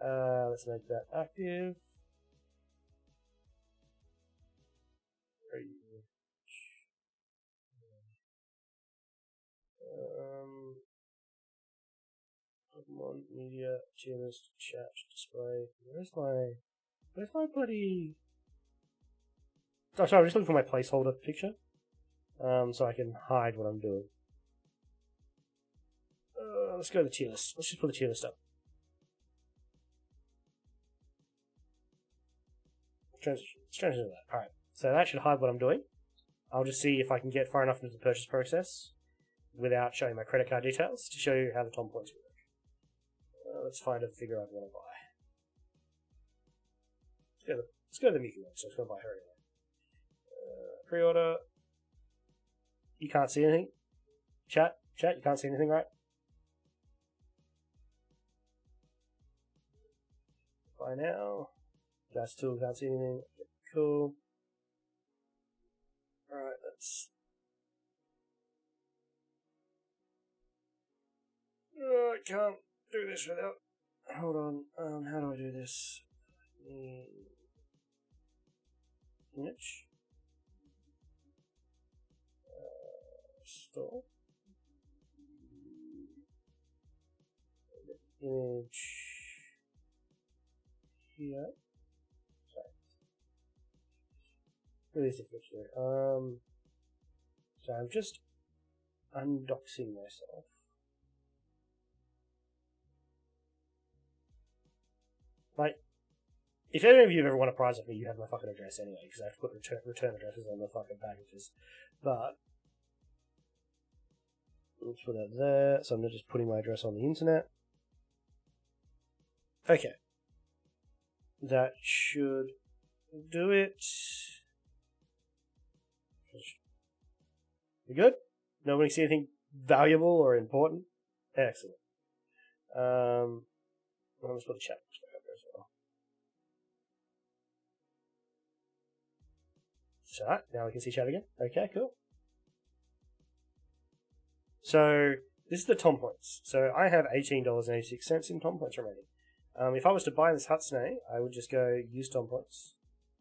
Speaker 1: Let's make that active. Pokemon media, tier list, chat, display. Where's my bloody? Oh, sorry, I'm just looking for my placeholder picture. So I can hide what I'm doing. Let's go to the tier list. Let's just put the tier list up. Let's transition to that. Alright, so that should hide what I'm doing. I'll just see if I can get far enough into the purchase process without showing my credit card details to show you how the Tom points work. Let's find a figure I want to buy. Let's go to the Mickey one, so let's go buy her anyway. Pre-order. You can't see anything? Chat, you can't see anything, right? Buy now. Guys still can't see anything. Cool. Alright, let's... I can't do this without... Hold on. How do I do this? Image. Store. Image. Here. Really difficult to do. So I'm just undoxing myself. Like, if any of you ever want a prize of me, you have my fucking address anyway, because I have to put return addresses on the fucking packages. But let's put that there. So I'm just putting my address on the internet. Okay. That should do it. We good? Nobody see anything valuable or important? Excellent. I'll just put a chat back there as well. Chat. Now we can see chat again. Okay, cool. So this is the Tom points. So I have $18.86 in Tom points remaining. If I was to buy this Hatsune, I would just go use Tom points,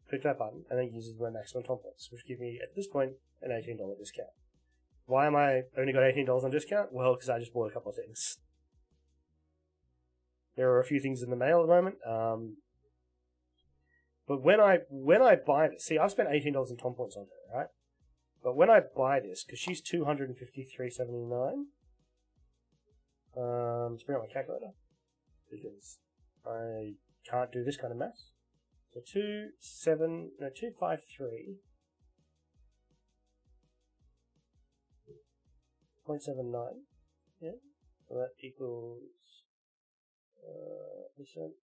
Speaker 1: click that button, and then use my maximum Tom points, which give me at this point an $18 discount. Why am I only got $18 on discount? Well, because I just bought a couple of things. There are a few things in the mail at the moment. But when I buy this, see, I've spent $18 in Tom points on it, right? But when I buy this, because she's $253.79, let's bring out my calculator, because I can't do this kind of math. So 253.79. Yeah. So that equals percent.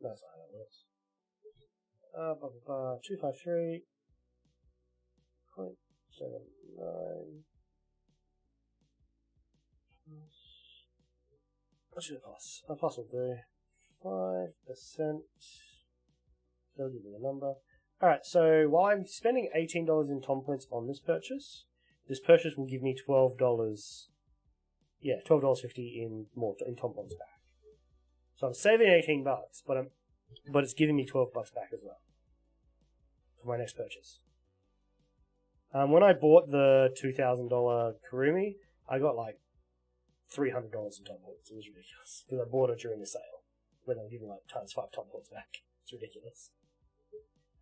Speaker 1: That's not how that works. 253.79. What's your plus? A plus will do. 5%. They'll give me a number. Alright, so while I'm spending $18 in Tom points on this purchase will give me $12. Yeah, $12.50 in Tom points back. So I'm saving $18, but it's giving me $12 back as well for my next purchase. When I bought the $2,000 Kurumi, I got like $300 in Tom points. It was ridiculous because I bought it during the sale when they were giving like times 5 Tom points back. It's ridiculous.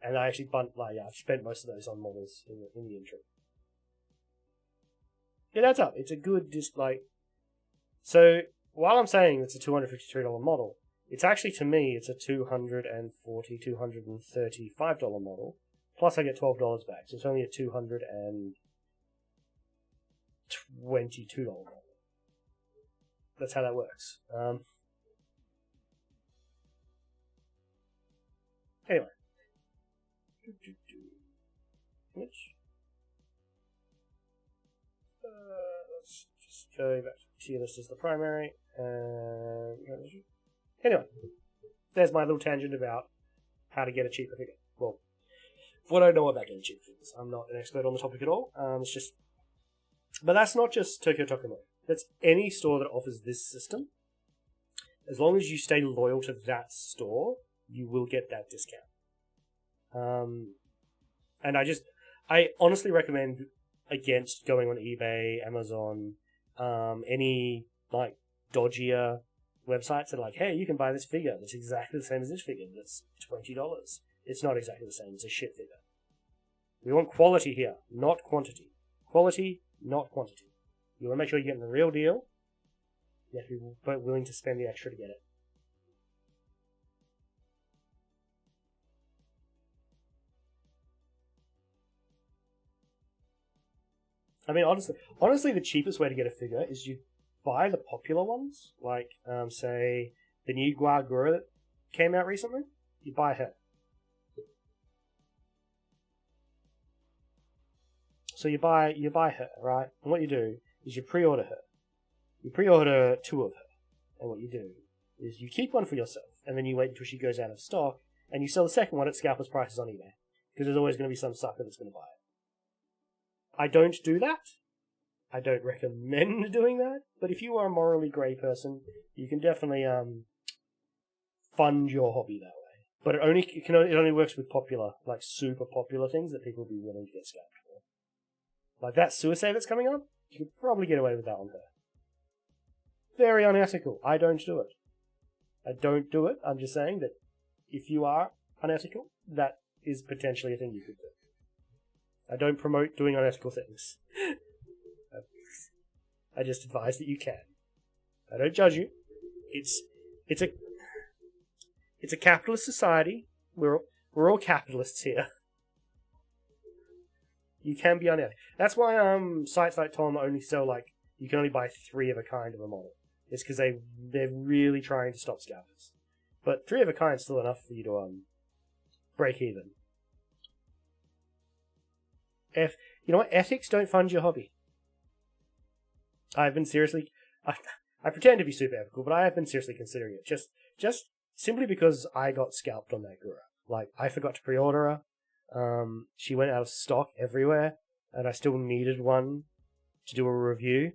Speaker 1: And I actually I've spent most of those on models in the intro. Yeah, that's up. It's a good So while I'm saying it's a $253 model, it's actually, to me, it's a $235 model. Plus I get $12 back, so it's only a $222 model. That's how that works. Anyway. Image. Let's just go back to tier list as the primary. Anyway, there's my little tangent about how to get a cheaper figure. Well, what I know about getting cheaper figures. I'm not an expert on the topic at all. But that's not just Tokyo Tokumo. That's any store that offers this system. As long as you stay loyal to that store, you will get that discount. And I honestly recommend against going on eBay, Amazon, any like dodgier websites that are like, hey, you can buy this figure that's exactly the same as this figure that's $20. It's not exactly the same. It's a shit figure. We want quality here, not quantity. Quality, not quantity. You want to make sure you're getting the real deal. You have to be willing to spend the extra to get it. I mean, honestly, the cheapest way to get a figure is you buy the popular ones, like, say, the new Guagura that came out recently. You buy her. So you buy her, right? And what you do is you pre-order her. You pre-order 2 of her. And what you do is you keep one for yourself, and then you wait until she goes out of stock, and you sell the second one at scalpers prices on eBay. Because there's always going to be some sucker that's going to buy it. I don't do that. I don't recommend doing that. But if you are a morally grey person, you can definitely fund your hobby that way. But it only works with popular, like super popular things that people will be willing to get scalped for. Like that Suicide that's coming up, you could probably get away with that on her. Very unethical. I don't do it. I'm just saying that if you are unethical, that is potentially a thing you could do. I don't promote doing unethical things. I just advise that you can. I don't judge you. It's a capitalist society. We're all capitalists here. You can be unethical. That's why sites like Tom only sell you can only buy 3 of a kind of a model. It's because they're really trying to stop scalpers. But 3 of a kind is still enough for you to break even. You know what? Ethics don't fund your hobby. I've been seriously... I pretend to be super ethical, but I have been seriously considering it. Just simply because I got scalped on that Gura. I forgot to pre-order her. She went out of stock everywhere, and I still needed one to do a review.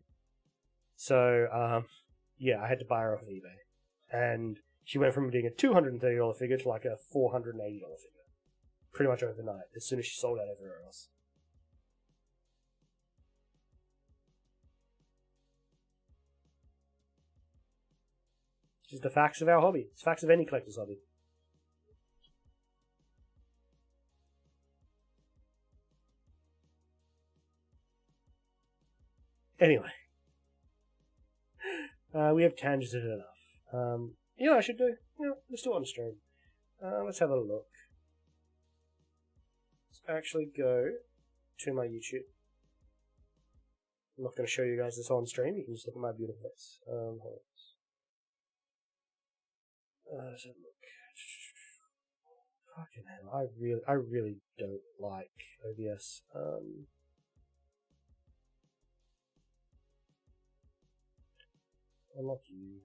Speaker 1: So, yeah, I had to buy her off of eBay. And she went from being a $230 figure to a $480 figure. Pretty much overnight, as soon as she sold out everywhere else. Just the facts of our hobby. It's facts of any collector's hobby. Anyway. We have tangented enough. You know what I should do? Let's do it on stream. Let's have a look. Let's actually go to my YouTube. I'm not going to show you guys this on stream. You can just look at my beautiful face. Hold on. Let's have a look. Fucking hell, I really don't like OBS. Unlock you.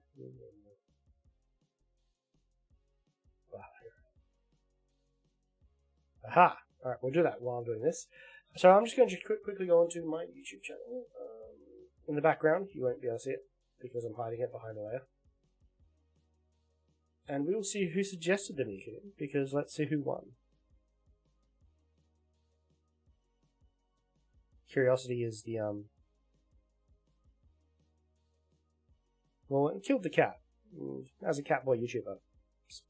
Speaker 1: Aha! Alright, we'll do that while I'm doing this. So I'm just going to quickly go onto my YouTube channel. In the background, you won't be able to see it because I'm hiding it behind a layer. And we will see who suggested the Miku, because let's see who won. Curiosity is the, well, it killed the cat. As a Catboy YouTuber, just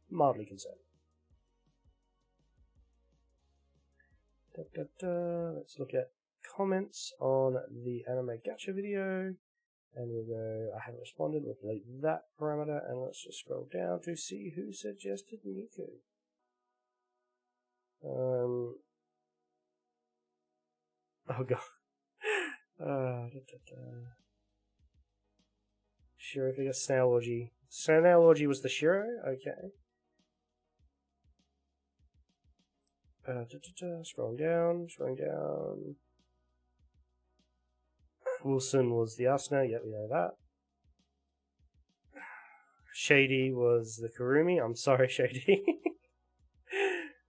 Speaker 1: mildly concerned. Let's look at comments on the anime gacha video. And we'll go, I haven't responded, we'll delete that parameter, and let's just scroll down to see who suggested Miku. Oh god. Shiro figure, Snail Orgy. Snail Orgy was the Shiro? Okay. Scrolling down. Wilson was the Asuna, yep, we know that. Shady was the Kurumi. I'm sorry, Shady.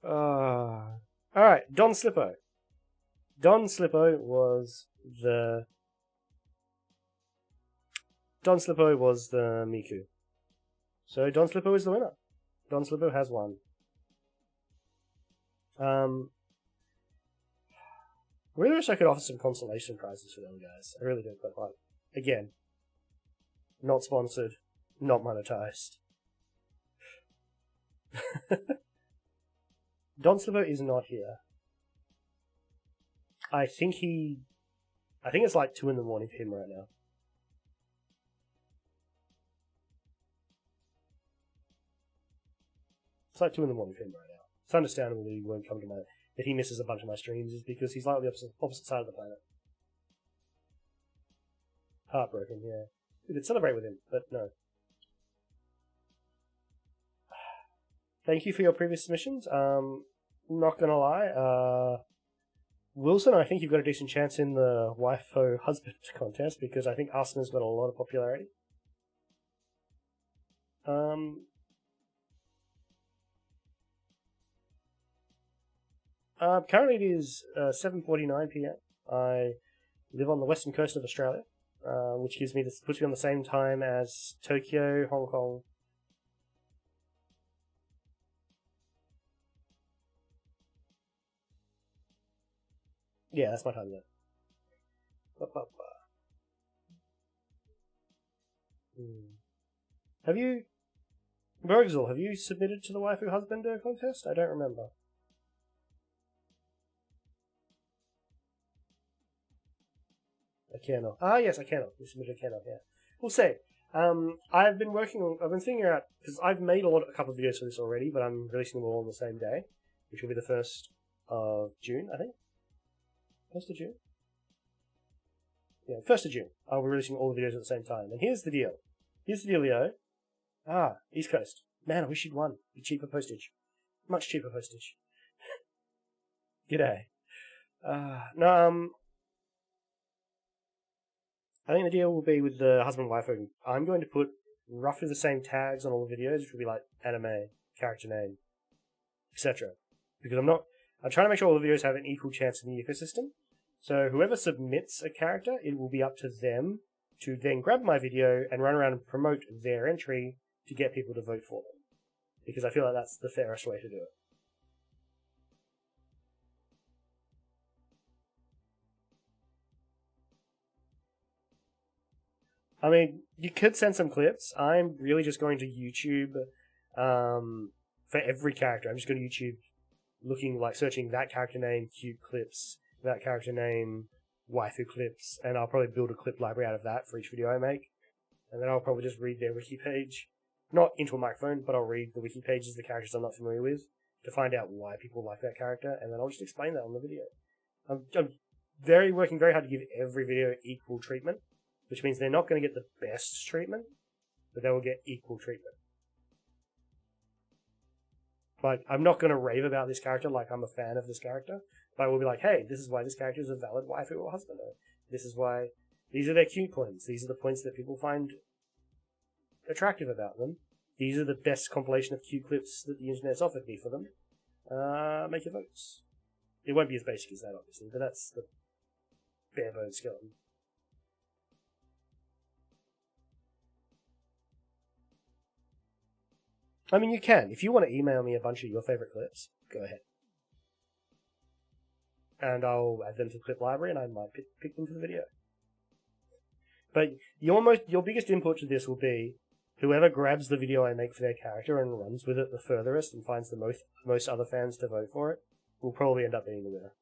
Speaker 1: Alright, Don Slippo. Don Slippo was the Miku. So Don Slippo is the winner. Don Slippo has won. I really wish I could offer some consolation prizes for them guys. I really do, but like, again, not sponsored, not monetized. Don Slippo is not here. I think it's like 2 in the morning for him right now. It's like 2 in the morning for him right now. It's understandable that he won't come to that he misses a bunch of my streams is because he's like on the opposite side of the planet. Heartbroken, yeah. We could celebrate with him, but no. Thank you for your previous submissions. Not gonna lie, Wilson, I think you've got a decent chance in the waifu husband contest because I think Asuna's got a lot of popularity. Currently it is 7:49 PM. I live on the western coast of Australia, which puts me on the same time as Tokyo, Hong Kong. Yeah, that's my time zone. Have you, Bergzel, have you submitted to the waifu husbander contest? I don't remember. I cannot. Ah, yes, I cannot. You submitted a cannot, yeah. We'll see. I've been figuring out, because I've made a couple of videos for this already, but I'm releasing them all on the same day, which will be the 1st of June, I think. 1st of June? Yeah, 1st of June. I'll be releasing all the videos at the same time. And here's the deal. Here's the dealio. East Coast. Man, I wish you'd won. Be cheaper postage. Much cheaper postage. G'day. I think the deal will be with the husband and wife. I'm going to put roughly the same tags on all the videos, which will be like anime, character name, etc. Because I'm trying to make sure all the videos have an equal chance in the ecosystem. So whoever submits a character, it will be up to them to then grab my video and run around and promote their entry to get people to vote for them. Because I feel like that's the fairest way to do it. I mean, you could send some clips. I'm really just going to YouTube for every character. I'm just going to YouTube searching that character name, cute clips, that character name, waifu clips, and I'll probably build a clip library out of that for each video I make. And then I'll probably just read their wiki page. Not into a microphone, but I'll read the wiki pages of the characters I'm not familiar with to find out why people like that character, and then I'll just explain that on the video. I'm working very hard to give every video equal treatment, which means they're not going to get the best treatment, but they will get equal treatment. Like, I'm not going to rave about this character like I'm a fan of this character, but I will be like, hey, this is why this character is a valid waifu or husband. Or this is why these are their cute points. These are the points that people find attractive about them. These are the best compilation of cute clips that the internet's offered me for them. Make your votes. It won't be as basic as that, obviously, but that's the bare bones skeleton. I mean, you can. If you want to email me a bunch of your favorite clips, go ahead. And I'll add them to the clip library, and I might pick them for the video. But your biggest input to this will be whoever grabs the video I make for their character and runs with it the furthest and finds the most other fans to vote for it will probably end up being the winner.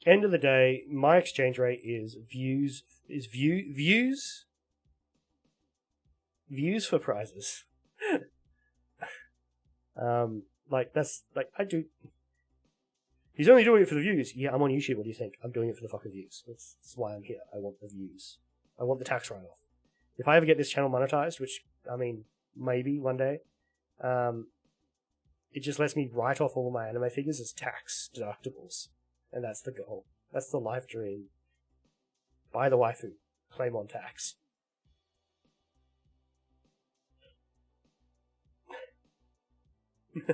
Speaker 1: End of the day, my exchange rate is views for prizes. I do. He's only doing it for the views. Yeah, I'm on YouTube. What do you think? I'm doing it for the fucking views. That's why I'm here. I want the views. I want the tax write-off. If I ever get this channel monetized, which, I mean, maybe one day, it just lets me write off all my anime figures as tax deductibles. And that's the goal. That's the life dream. Buy the waifu. Claim on tax. It's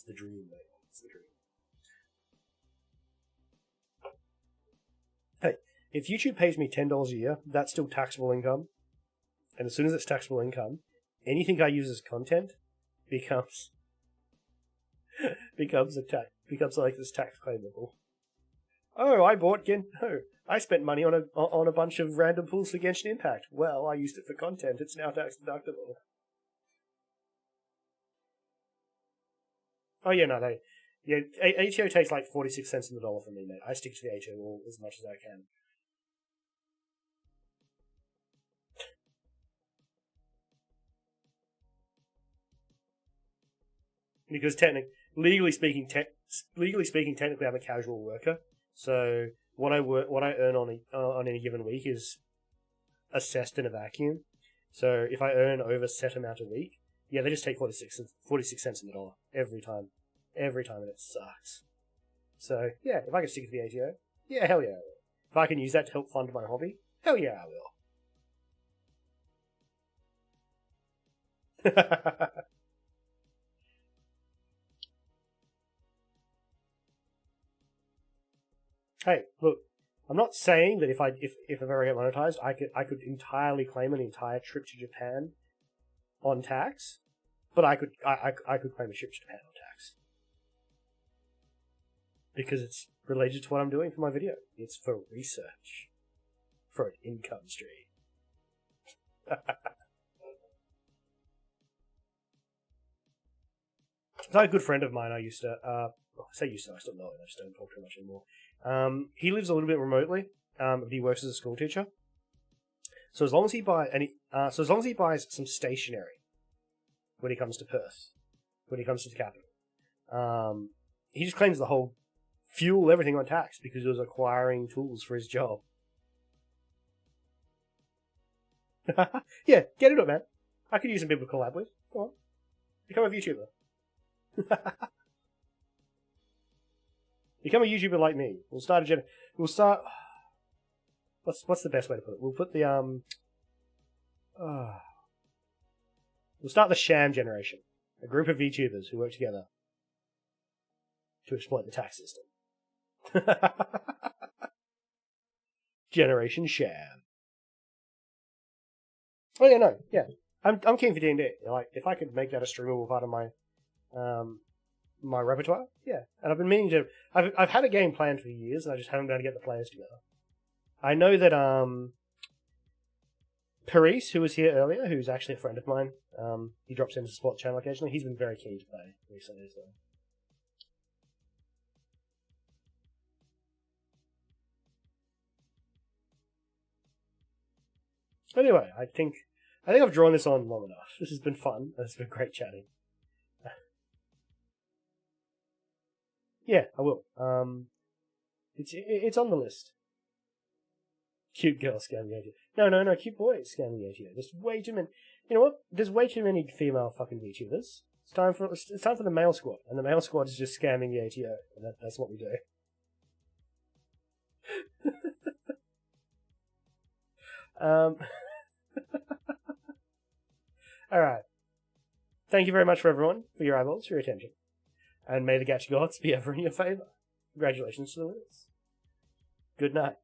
Speaker 1: the dream, mate. It's the dream. Hey, if YouTube pays me $10 a year, that's still taxable income. And as soon as it's taxable income, anything I use as content becomes like this tax claimable. Oh, I spent money on a bunch of random pulls for Genshin Impact. Well, I used it for content. It's now tax deductible. Oh yeah, no, ATO takes like 46 cents on the dollar from me, mate. I stick to the ATO as much as I can. Because legally speaking, technically I'm a casual worker. So what I earn on any given week is assessed in a vacuum. So if I earn over a set amount a week, yeah, they just take 46 cents on the dollar every time, and it sucks. So yeah, if I can stick to the ATO, yeah, hell yeah, I will. If I can use that to help fund my hobby, hell yeah, I will. Hey, look, I'm not saying that if I ever get monetized, I could entirely claim an entire trip to Japan on tax, but I could claim a trip to Japan on tax because it's related to what I'm doing for my video. It's for research, for an income stream. It's like a good friend of mine. I used to, I say used to, I still know him. I just don't talk too much anymore. He lives a little bit remotely, but he works as a school teacher. So as long as he buys some stationery when he comes to Perth, when he comes to the capital, he just claims the whole fuel, everything on tax because he was acquiring tools for his job. Yeah, get into it, man. I could use some people to collab with. Go on, become a YouTuber. Become a YouTuber like me. We'll start. What's the best way to put it? We'll put the We'll start the sham generation, a group of VTubers who work together to exploit the tax system. Generation Sham. Oh yeah, no, yeah. I'm keen for D&D. Like, if I could make that a streamable part of my my repertoire. Yeah, and I've been meaning to. I've had a game planned for years, and I just haven't been able to get the players together. I know that Paris, who was here earlier, who's actually a friend of mine, he drops into the support channel occasionally. He's been very keen to play recently, so. Anyway, I think I've drawn this on long enough. This has been fun. It's been great chatting. Yeah, I will. It's on the list. Cute girl scamming the ATO. No, cute boy scamming the ATO. There's way too many. You know what? There's way too many female fucking VTubers. It's time for the male squad, and the male squad is just scamming the ATO, and that's what we do. All right. Thank you very much for everyone for your eyeballs, for your attention, and may the gacha gods be ever in your favor. Congratulations to the winners. Good night.